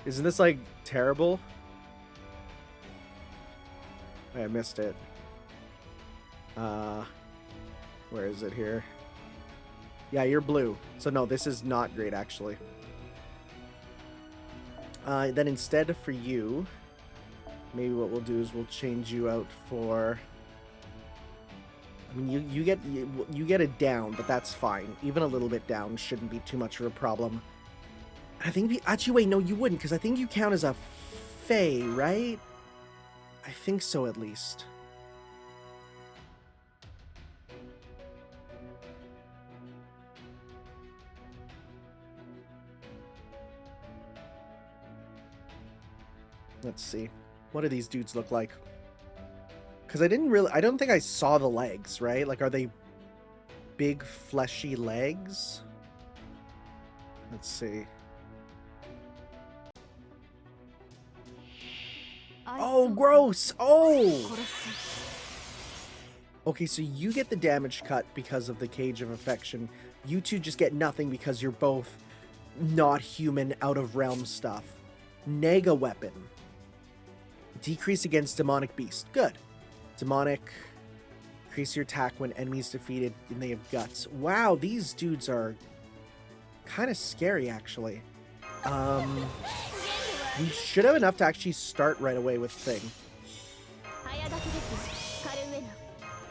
Isn't this like terrible? I missed it. Where is it here? Yeah, you're blue. So no, this is not great actually. Then instead for you, maybe what we'll do is we'll change you out for... I mean, you get it down, but that's fine. Even a little bit down shouldn't be too much of a problem. I think actually wait, no, you wouldn't, because I think you count as a Fae, right? I think so, at least. Let's see. What do these dudes look like? Because I don't think I saw the legs, right? Like, are they big, fleshy legs? Let's see. Oh, gross! Oh! Okay, so you get the damage cut because of the Cage of Affection. You two just get nothing because you're both not human, out of realm stuff. Nega weapon. Decrease against demonic beast. Good. Demonic. Increase your attack when enemies defeated and they have guts. Wow, these dudes are kind of scary, actually. We should have enough to actually start right away with thing.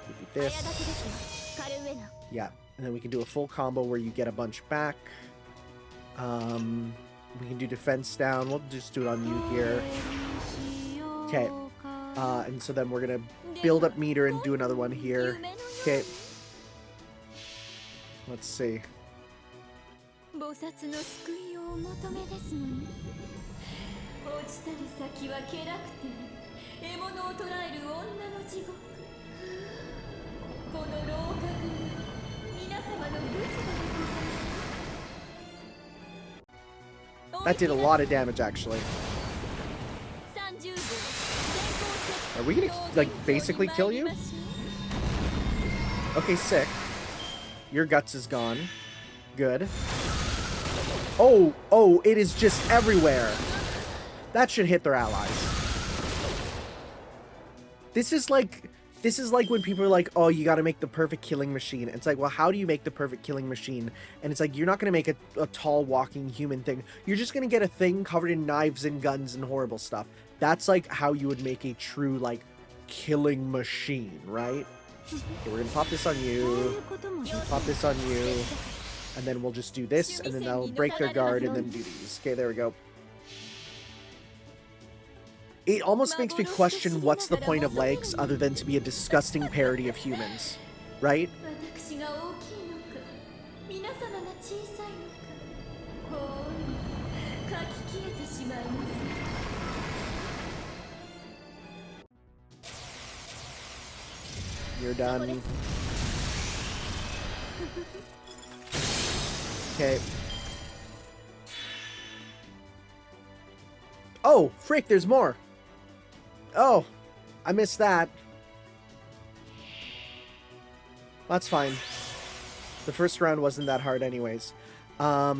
Give you this. Yeah, and then we can do a full combo where you get a bunch back. We can do defense down. We'll just do it on you here. Okay. And so then we're gonna build up meter and do another one here. Okay. Let's see. That did a lot of damage, actually. Are we gonna, like, basically kill you? Okay, sick. Your guts is gone. Good. Oh, it is just everywhere. That should hit their allies. This is like when people are like, oh, you gotta make the perfect killing machine. It's like, well, how do you make the perfect killing machine? And it's like, you're not gonna make a tall walking human thing. You're just gonna get a thing covered in knives and guns and horrible stuff. That's like how you would make a true, like, killing machine, right? Okay, we're gonna pop this on you. Pop this on you. And then we'll just do this, and then that'll break their guard, and then do these. Okay, there we go. It almost makes me question what's the point of legs other than to be a disgusting parody of humans, right? You're done. Okay. Oh, frick, there's more. Oh, I missed that. That's fine. The first round wasn't that hard anyways. I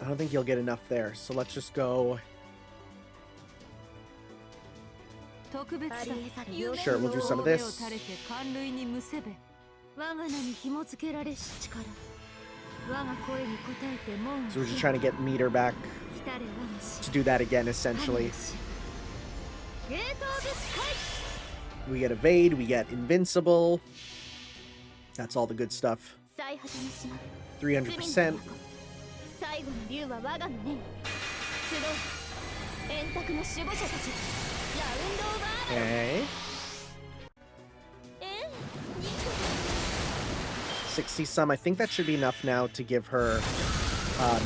don't think you'll get enough there, so let's just go. Sure, we'll do some of this. So we're just trying to get meter back to do that again, essentially. We get evade, we get invincible. That's all the good stuff. 300%. Okay. 60 some. I think that should be enough now to give her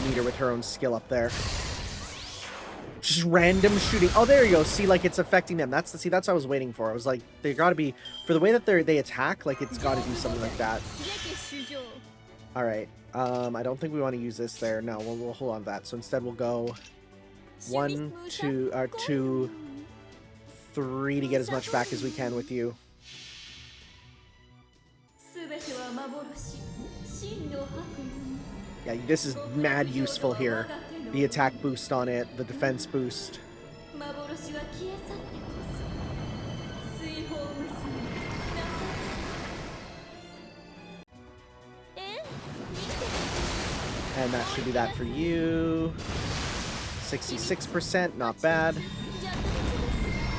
meter with her own skill up there. Just random shooting. Oh, there you go. See, like, it's affecting them. That's what I was waiting for. I was like, they gotta be, for the way that they attack, like, it's gotta do something like that. All right. I don't think we want to use this there. No, we'll hold on to that. So instead we'll go 1, 2, 3 to get as much back as we can with you. Yeah, this is mad useful here. The attack boost on it, the defense boost. And that should be that for you. 66%, not bad.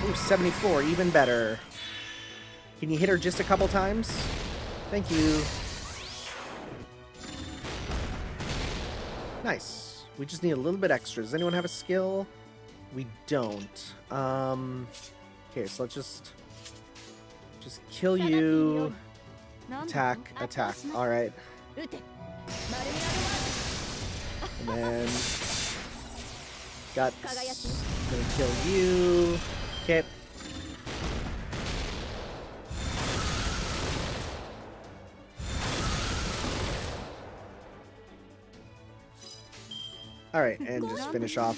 Ooh, 74, even better. Can you hit her just a couple times? Thank you. Nice. We just need a little bit extra. Does anyone have a skill? We don't. Okay, so let's just kill you. Attack, attack. All right. And then guts. Gonna kill you. Okay. All right, and just finish off.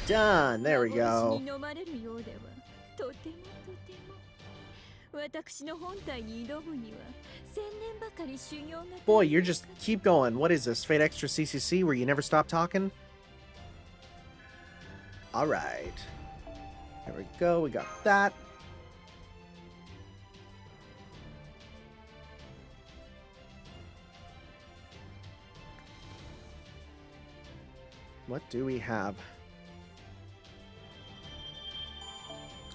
Done. There we go. Boy, you're just keep going. What is this? Fate Extra CCC where you never stop talking? All right. There we go. We got that. What do we have?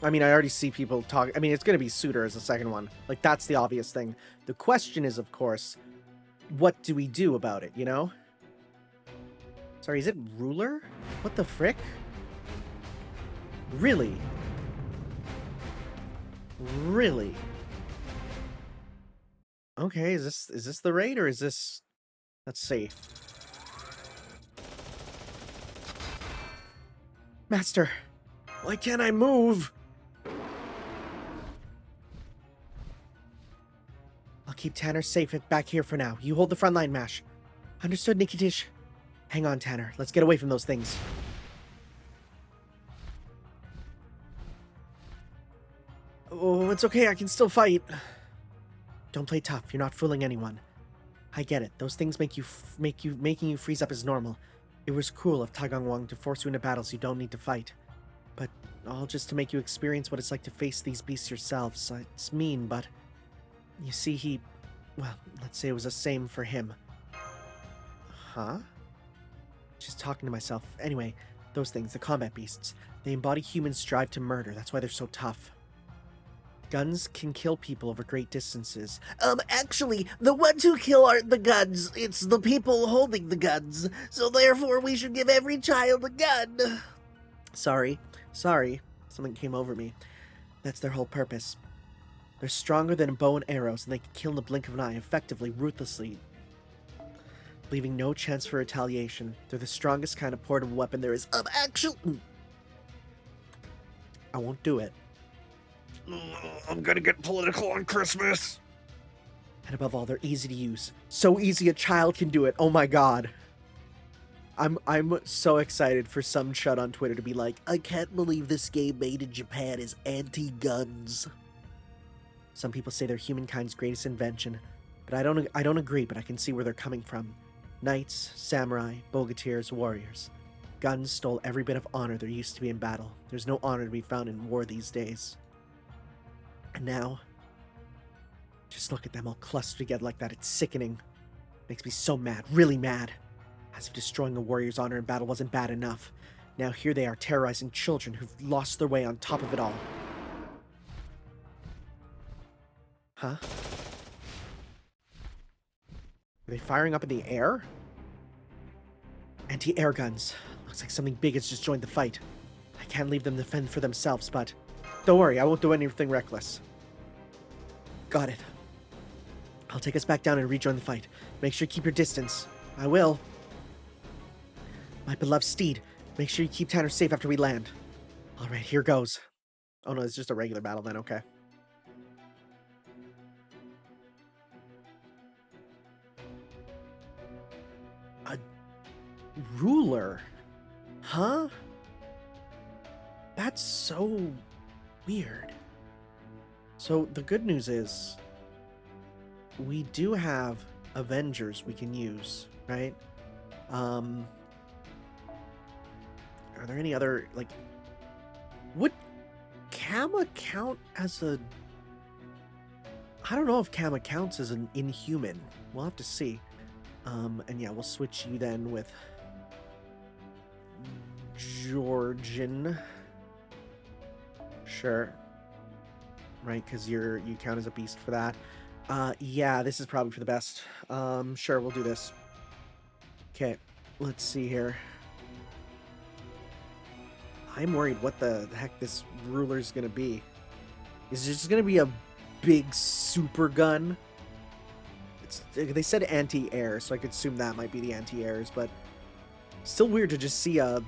I mean, I already see people talk. I mean, it's going to be Suitor as the second one. Like, that's the obvious thing. The question is, of course, what do we do about it, you know? Sorry, is it Ruler? What the frick? Really? Really? Okay, is this the raid or is this... Let's see. Master, why can't I move? I'll keep Tanner safe back here for now. You hold the front line, Mash. Understood, Nikitish. Hang on, Tanner. Let's get away from those things. Oh, it's okay. I can still fight. Don't play tough. You're not fooling anyone. I get it. Those things making you freeze up is normal. It was cruel of Tagang Wang to force you into battles you don't need to fight. But all just to make you experience what it's like to face these beasts yourselves. It's mean, but... You see, well, let's say it was the same for him. Huh? Just talking to myself. Anyway, those things, the combat beasts, they embody humans' drive to murder. That's why they're so tough. Guns can kill people over great distances. Actually, the ones who kill aren't the guns. It's the people holding the guns. So therefore, we should give every child a gun. Sorry. Something came over me. That's their whole purpose. They're stronger than a bow and arrows, and they can kill in the blink of an eye, effectively, ruthlessly. leaving no chance for retaliation. They're the strongest kind of portable weapon there is. Actually, I won't do it. I'm gonna get political on Christmas. And above all, they're easy to use. So easy a child can do it. Oh my god. I'm so excited for some chud on Twitter to be like, I can't believe this game made in Japan is anti-guns. Some people say they're humankind's greatest invention, but I don't agree, but I can see where they're coming from. Knights, samurai, bogatirs, warriors. Guns stole every bit of honor there used to be in battle. There's no honor to be found in war these days. And now, just look at them all clustered together like that. It's sickening. Makes me so mad, really mad. As if destroying a warrior's honor in battle wasn't bad enough. Now here they are terrorizing children who've lost their way on top of it all. Huh? Are they firing up in the air? Anti-air guns. Looks like something big has just joined the fight. I can't leave them to fend for themselves, but... Don't worry, I won't do anything reckless. Got it. I'll take us back down and rejoin the fight. Make sure you keep your distance. I will. My beloved steed. Make sure you keep Tanner safe after we land. Alright, here goes. Oh no, it's just a regular battle then, okay. A ruler? Huh? That's so weird. So the good news is we do have Avengers we can use, right? Are there any other, like, would Kama count as a... I don't know if Kama counts as an inhuman. We'll have to see. And yeah, we'll switch you then with Georgian. Sure. Right, because you count as a beast for that. Yeah, this is probably for the best. Sure, we'll do this. Okay, let's see here. I'm worried what the heck this ruler's gonna be. Is it just gonna be a big super gun? They said anti-air, so I could assume that might be the anti-airs, but still weird to just see a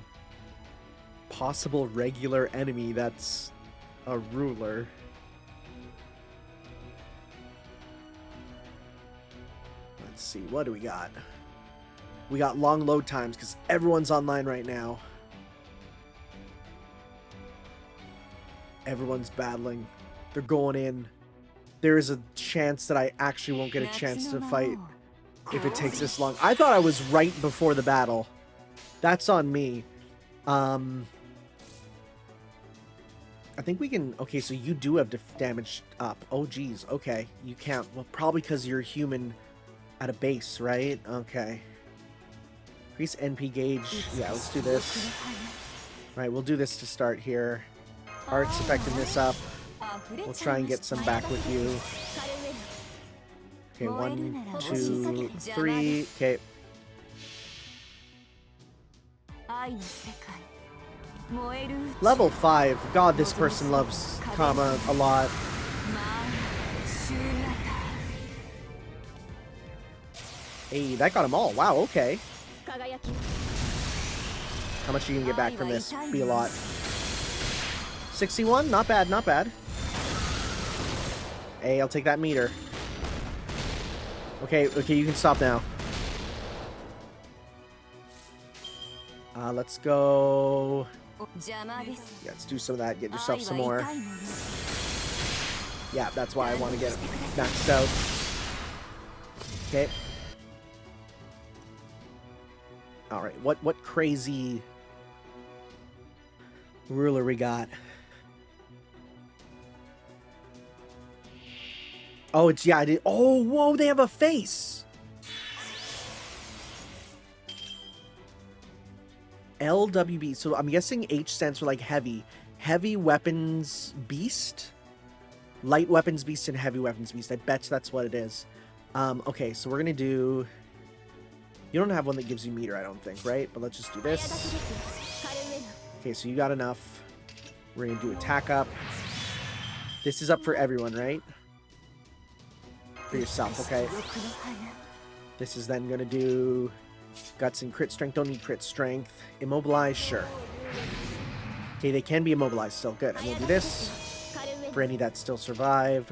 possible regular enemy that's a ruler. Let's see, what do we got? We got long load times because everyone's online right now. Everyone's battling. They're going in. There is a chance that I actually won't get a chance to fight if it takes this long. I thought I was right before the battle. That's on me. I think we can... Okay, so you do have damage up. Oh, geez. Okay, you can't. Well, probably because you're human at a base, right? Okay. Increase NP gauge. Yeah, let's do this. Right, we'll do this to start here. Art's effectiveness up. We'll try and get some back with you. Okay, 1, 2, 3. Okay. Level 5. God, this person loves Kama a lot. Hey, that got them all. Wow, okay. How much are you gonna get back from this? Be a lot. 61? Not bad, not bad. Hey, I'll take that meter. Okay, you can stop now. Let's go... Yeah, let's do some of that. Get yourself some more. Yeah, that's why I want to get it maxed out. Okay. Alright, what crazy ruler we got? Oh, it's, yeah, I did. Oh, whoa, they have a face. LWB. So I'm guessing H stands for like heavy. Heavy weapons beast? Light weapons beast and heavy weapons beast. I bet that's what it is. Okay, so we're going to do... You don't have one that gives you meter, I don't think, right? But let's just do this. Okay, so you got enough. We're going to do attack up. This is up for everyone, right? For yourself, okay. 愛の世界燃える星しかよ。 Alright, what crazy ruler we got? 愛の世界燃える星しかよ。 Elder This is then going to do guts and crit strength. Don't need crit strength. Immobilize, sure. Okay, they can be immobilized still. Good. And we'll do this for any that still survive.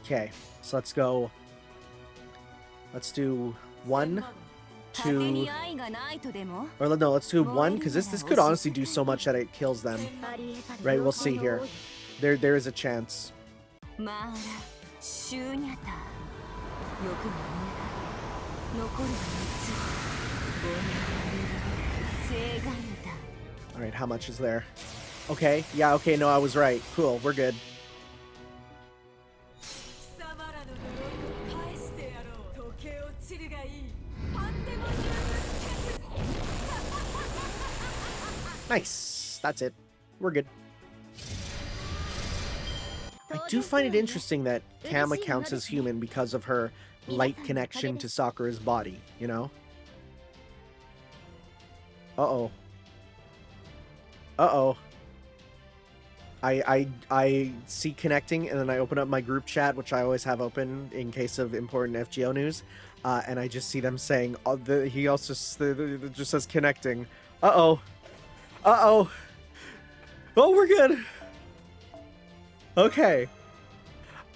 Okay, so let's go. Let's do 1, 2, or no, let's do 1, because this could honestly do so much that it kills them. Right, we'll see here. There is a chance. Alright, how much is there? Okay, yeah, okay, no, I was right. Cool, we're good. Nice. That's it. We're good. I do find it interesting that Kama counts as human because of her light connection to Sakura's body, you know? Uh-oh. Uh-oh. I see connecting, and then I open up my group chat, which I always have open in case of important FGO news, and I just see them saying, he also just says connecting. Uh-oh. Uh-oh. Oh, we're good. Okay.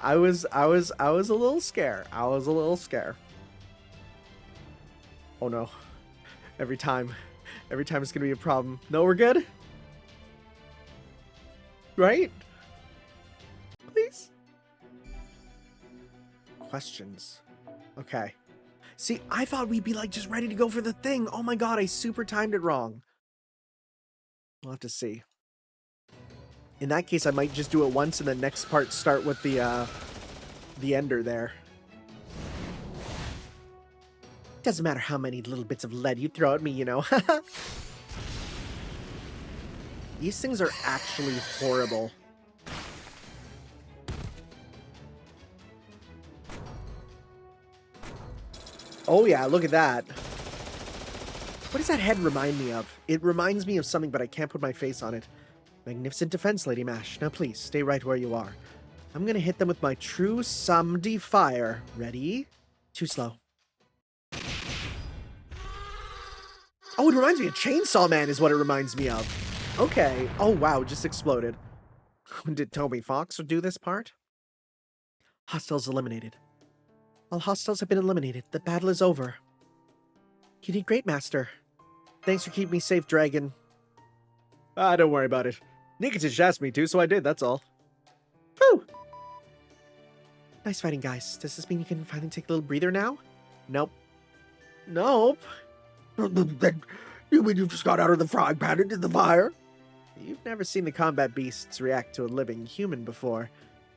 I was a little scared. Oh no. Every time it's gonna be a problem. No, we're good. Right? Please? Questions. Okay. See, I thought we'd be like just ready to go for the thing. Oh my god, I super timed it wrong. We'll have to see. In that case, I might just do it once and the next part start with the ender there. Doesn't matter how many little bits of lead you throw at me, you know. These things are actually horrible. Oh yeah, look at that. What does that head remind me of? It reminds me of something, but I can't put my face on it. Magnificent defense, Lady Mash. Now please, stay right where you are. I'm gonna hit them with my true Samdi fire. Ready? Too slow. Oh, it reminds me of Chainsaw Man is what it reminds me of. Okay. Oh, wow, just exploded. Did Toby Fox do this part? Hostiles eliminated. All hostiles have been eliminated. The battle is over. You did great, Master. Thanks for keeping me safe, Dragon. Don't worry about it. Nikitish asked me to, so I did, that's all. Whew! Nice fighting, guys. Does this mean you can finally take a little breather now? Nope. Nope. Then you mean you just got out of the frying pan into the fire? You've never seen the combat beasts react to a living human before.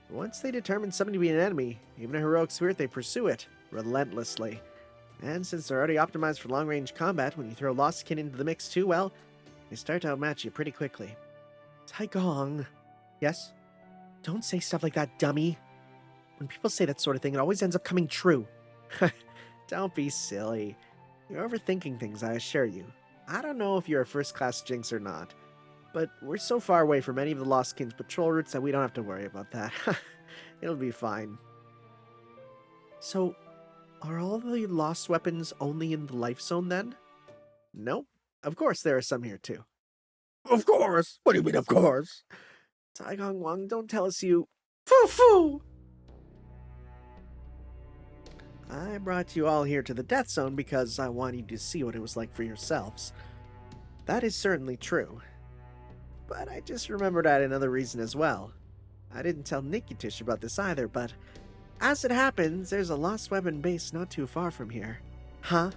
Once they determine something to be an enemy, even a heroic spirit, they pursue it relentlessly. And since they're already optimized for long-range combat, when you throw Lost Kin into the mix too, well, they start to outmatch you pretty quickly. Taigong. Yes? Don't say stuff like that, dummy. When people say that sort of thing, it always ends up coming true. Don't be silly. You're overthinking things, I assure you. I don't know if you're a first-class Jinx or not, but we're so far away from any of the Lost Kin's patrol routes that we don't have to worry about that. It'll be fine. So, are all the lost weapons only in the life zone then? Nope. Of course there are some here too. Of course. What do you mean, of course? Taigong Wang, don't tell us you... Foo-foo! I brought you all here to the death zone because I want you to see what it was like for yourselves. That is certainly true. But I just remembered I had another reason as well. I didn't tell Nikitish about this either, but as it happens, there's a lost weapon base not too far from here. Huh?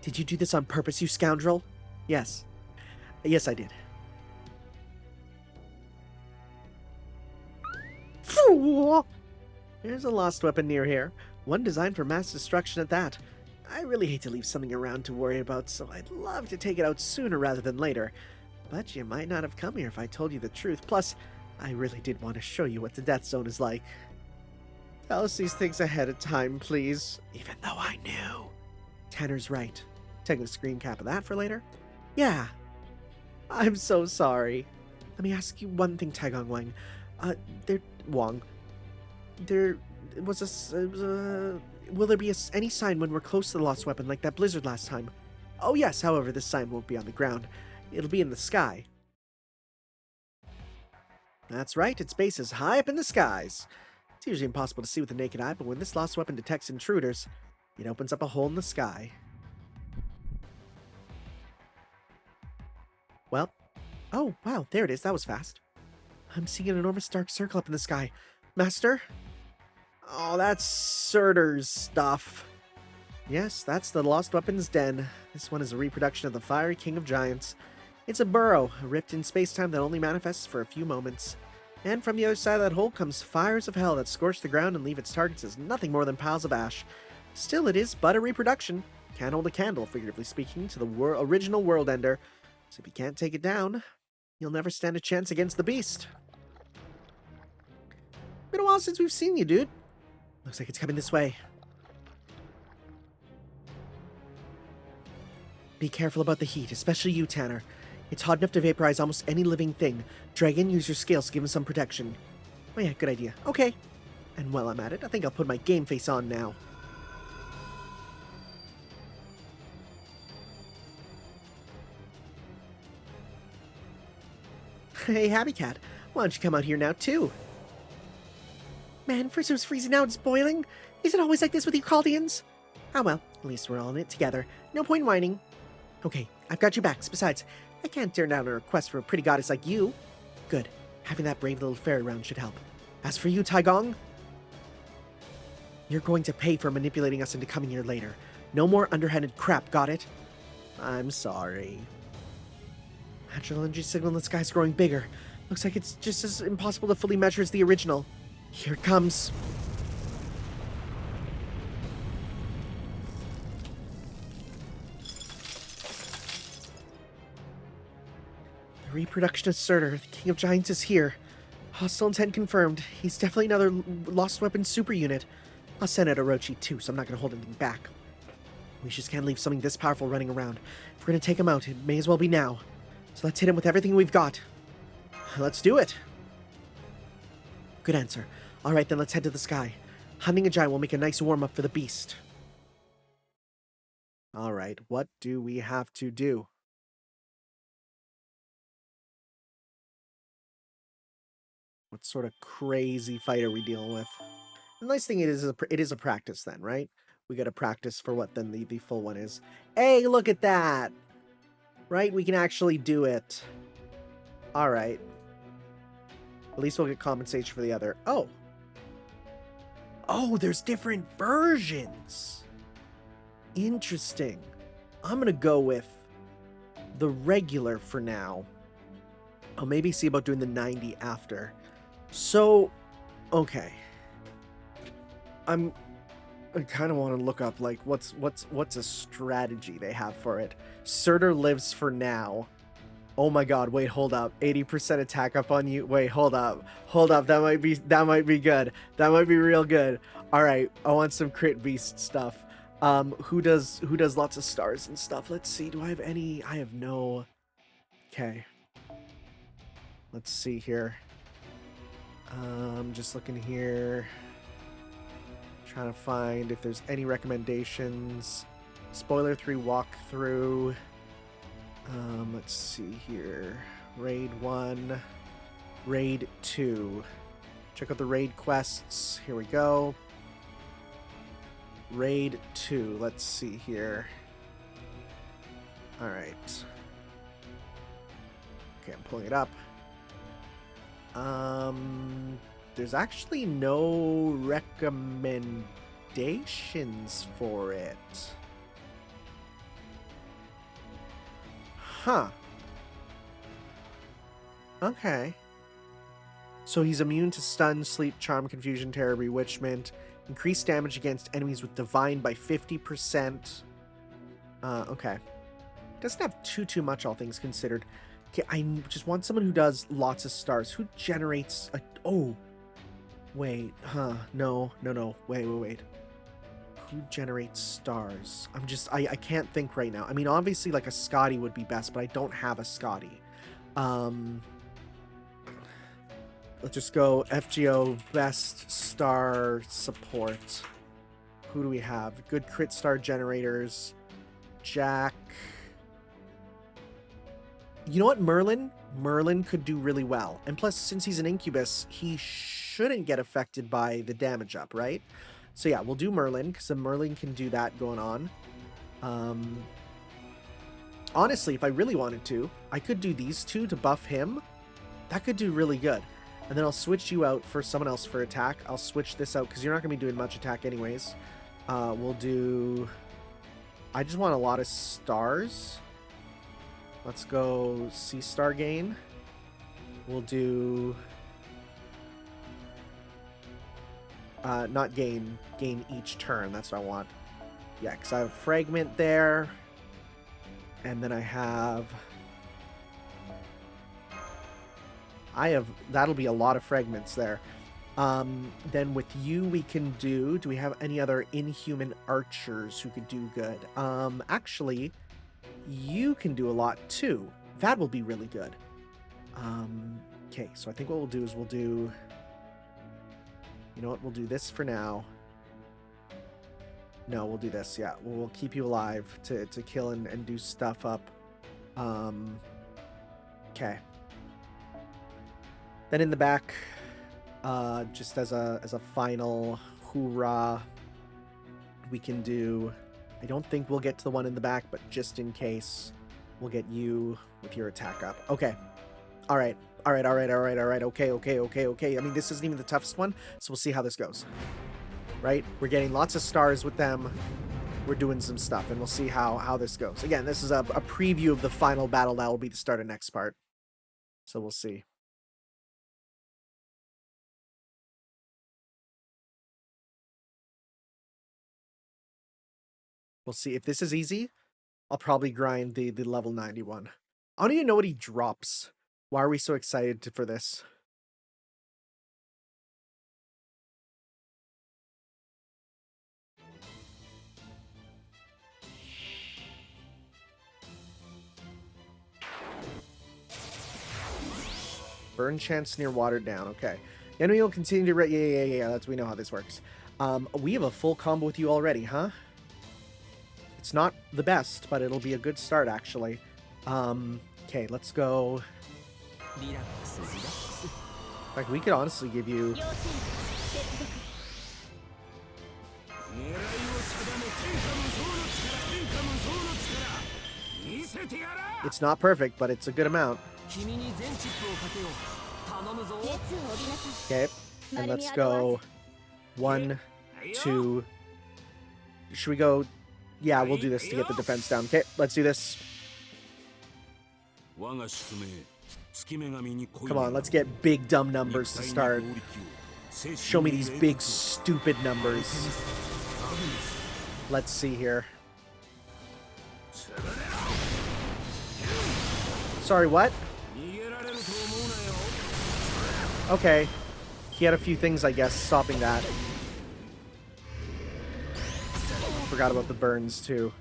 Did you do this on purpose, you scoundrel? Yes. Yes, I did. There's a lost weapon near here. One designed for mass destruction at that. I really hate to leave something around to worry about, so I'd love to take it out sooner rather than later. But you might not have come here if I told you the truth. Plus, I really did want to show you what the death zone is like. Tell us these things ahead of time, please. Even though I knew. Tanner's right. Taking a screen cap of that for later? Yeah. I'm so sorry. Let me ask you one thing, Taigong Wang. There was a will there be any sign when we're close to the lost weapon like that blizzard last time? Oh yes, however, this sign won't be on the ground. It'll be in the sky. That's right, its base is high up in the skies. It's usually impossible to see with the naked eye, but when this lost weapon detects intruders, it opens up a hole in the sky. Well, oh wow, there it is, that was fast. I'm seeing an enormous dark circle up in the sky. Master? Oh, that's Surtur's stuff. Yes, that's the Lost Weapons Den. This one is a reproduction of the Fiery King of Giants. It's a burrow, a rift in space-time that only manifests for a few moments. And from the other side of that hole comes fires of hell that scorch the ground and leave its targets as nothing more than piles of ash. Still, it is but a reproduction. Can't hold a candle, figuratively speaking, to the original World Ender. So if you can't take it down, you'll never stand a chance against the beast. Been a while since we've seen you, dude. Looks like it's coming this way. Be careful about the heat, especially you, Tanner. It's hot enough to vaporize almost any living thing. Dragon, use your scales to give him some protection. Oh yeah, good idea. Okay. And while I'm at it, I think I'll put my game face on now. Hey, Happy Cat. Why don't you come out here now, too? Man, first it was freezing, now it's boiling. Is it always like this with you Chaldeans? Ah well, at least we're all in it together. No point whining. Okay, I've got your backs. Besides, I can't turn down a request for a pretty goddess like you. Good. Having that brave little fairy around should help. As for you, Taigong, you're going to pay for manipulating us into coming here later. No more underhanded crap, got it? I'm sorry. Natural energy signal in the sky's growing bigger. Looks like it's just as impossible to fully measure as the original. Here it comes. The reproduction of Surtur, the King of Giants, is here. Hostile intent confirmed. He's definitely another Lost Weapons super unit. I'll send out Orochi too, so I'm not going to hold anything back. We just can't leave something this powerful running around. If we're going to take him out, it may as well be now. So let's hit him with everything we've got. Let's do it. Good answer. Alright then, let's head to the sky. Hunting a giant will make a nice warm-up for the beast. Alright, what do we have to do? What sort of crazy fight are we dealing with? The nice thing it is a practice then, right? We got to practice for what then the full one is. Hey, look at that! Right? We can actually do it. Alright. At least we'll get compensation for the other. Oh! Oh, there's different versions! Interesting. I'm gonna go with the regular for now. I'll maybe see about doing the 90 after. So, okay. I kind of want to look up like what's a strategy they have for it. Surtur lives for now. Oh my god, wait, hold up. 80% attack up on you. Wait, hold up. Hold up. That might be good. That might be real good. All right, I want some crit beast stuff. Who does lots of stars and stuff? Let's see. Do I have any? I have no. Okay. Let's see here. Just looking here. Trying to find if there's any recommendations. Spoiler 3 walkthrough. Let's see here. Raid 1. Raid 2. Check out the raid quests. Here we go. Raid 2. Let's see here. Alright. Okay, I'm pulling it up. There's actually no recommendations for it. Huh. Okay. So he's immune to stun, sleep, charm, confusion, terror, bewitchment. Increased damage against enemies with divine by 50%. Okay. Doesn't have too much, all things considered. Okay, I just want someone who does lots of stars. Who generates a... Oh. Wait. Huh. No. Wait. Who generates stars? I can't think right now. I mean, obviously, like, a Scotty would be best, but I don't have a Scotty. Let's just go FGO best star support. Who do we have? Good crit star generators. Jack. You know what, Merlin? Merlin could do really well. And plus, since he's an incubus, he shouldn't get affected by the damage up, right? So yeah, we'll do Merlin, because the Merlin can do that going on. Honestly, if I really wanted to, I could do these two to buff him. That could do really good. And then I'll switch you out for someone else for attack. I'll switch this out, because you're not going to be doing much attack anyways. We'll do... I just want a lot of stars. Let's go C-star gain. We'll do... not gain. Gain each turn. That's what I want. Yeah, because I have fragment there. And then I have... That'll be a lot of fragments there. Then with you, we can do... Do we have any other inhuman archers who could do good? Actually, you can do a lot too. That will be really good. Okay, so I think what we'll do is we'll do... You know what? We'll do this for now. No, we'll do this. Yeah, we'll keep you alive to kill and do stuff up. Okay. Then in the back, just as a final hoorah, we can do... I don't think we'll get to the one in the back, but just in case, we'll get you with your attack up. Okay. All right. All right. Okay. I mean, this isn't even the toughest one, so we'll see how this goes. Right? We're getting lots of stars with them. We're doing some stuff, and we'll see how this goes. Again, this is a preview of the final battle. That will be the start of next part. So we'll see. We'll see. If this is easy, I'll probably grind the level 91. I don't even know what he drops. Why are we so excited for this? Burn chance near watered down. Okay. The enemy will continue to... Yeah. That's... We know how this works. We have a full combo with you already, huh? It's not the best, but it'll be a good start, actually. Okay, let's go... Like, we could honestly give you... It's not perfect, but it's a good amount. Okay, and let's go 1, 2. Should we go? Yeah, we'll do this to get the defense down. Okay, let's do this. Come on, let's get big dumb numbers to start. Show me these big stupid numbers. Let's see here. Sorry, what? Okay. He had a few things, I guess, stopping that. Forgot about the burns, too.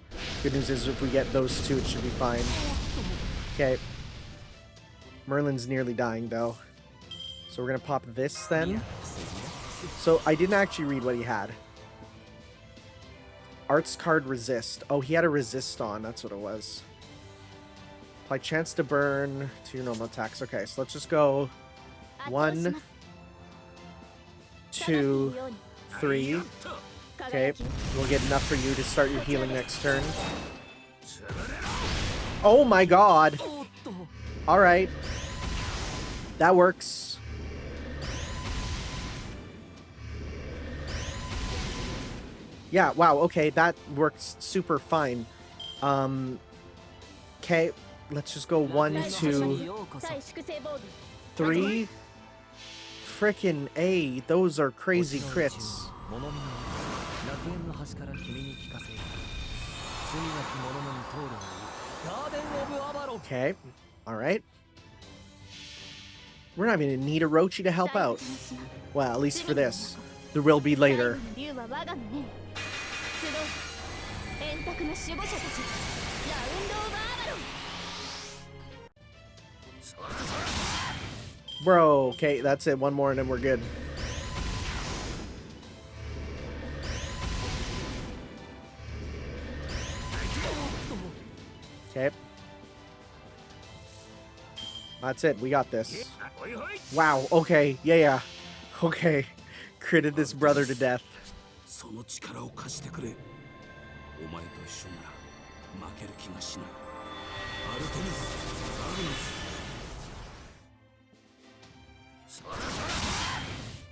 Good news is if we get those two, it should be fine. Okay. Merlin's nearly dying, though. So we're going to pop this, then. So I didn't actually read what he had. Arts card resist. Oh, he had a resist on. That's what it was. Apply chance to burn to your normal attacks. Okay, so let's just go 1, 2, 3. Okay, we'll get enough for you to start your healing next turn. Oh my god! Alright. That works. Yeah, wow, okay, that works super fine. Okay, let's just go 1, 2, 3. Frickin' A, those are crazy crits. Okay, alright. We're not even gonna need Orochi to help out. Well, at least for this. There will be later. Bro, okay, that's it. One more and then we're good. That's it. We got this. Wow. Okay. Yeah. Okay. Critted this brother to death. その力を貸してくれ。お前と一緒なら負ける気がしない。アルテミス、アグネス。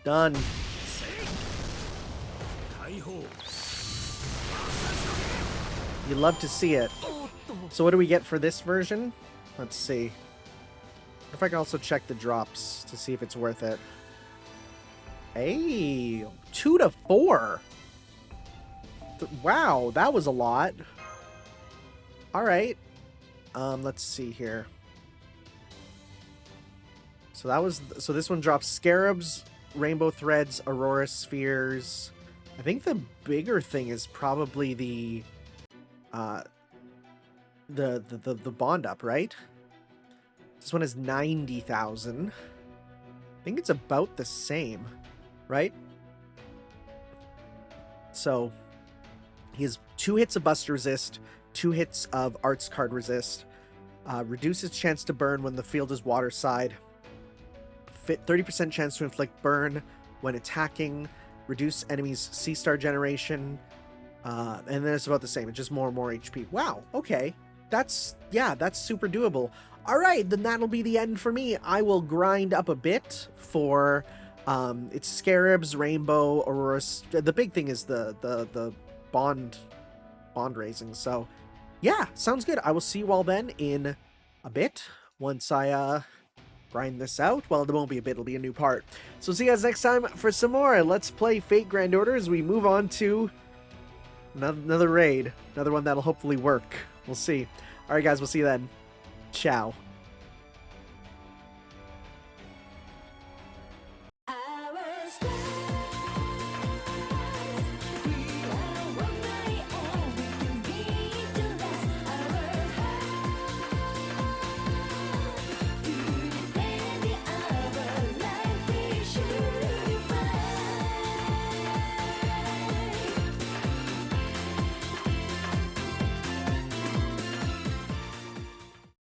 Done. 解放。 You love to see it. So what do we get for this version? Let's see. What if I can also check the drops to see if it's worth it? Hey, 2 to 4. Wow, that was a lot. All right. Let's see here. So this one drops scarabs, rainbow threads, aurora spheres. I think the bigger thing is probably the bond up, right? This one is 90,000. I think it's about the same, right? So he has 2 hits of bust resist, 2 hits of arts card resist, reduces chance to burn when the field is water side, 30% chance to inflict burn when attacking, reduce enemies' C-star generation, and then it's about the same. It's just more and more HP. Wow, okay. That's super doable. All right, then that'll be the end for me. I will grind up a bit for it's scarabs, rainbow, aurora. The big thing is the bond raising. So yeah, sounds good. I will see you all then in a bit once I grind this out. Well, it won't be a bit, it'll be a new part. So see you guys next time for some more Let's Play Fate Grand Order as we move on to another raid. Another one that'll hopefully work. We'll see. Alright guys, we'll see you then. Ciao.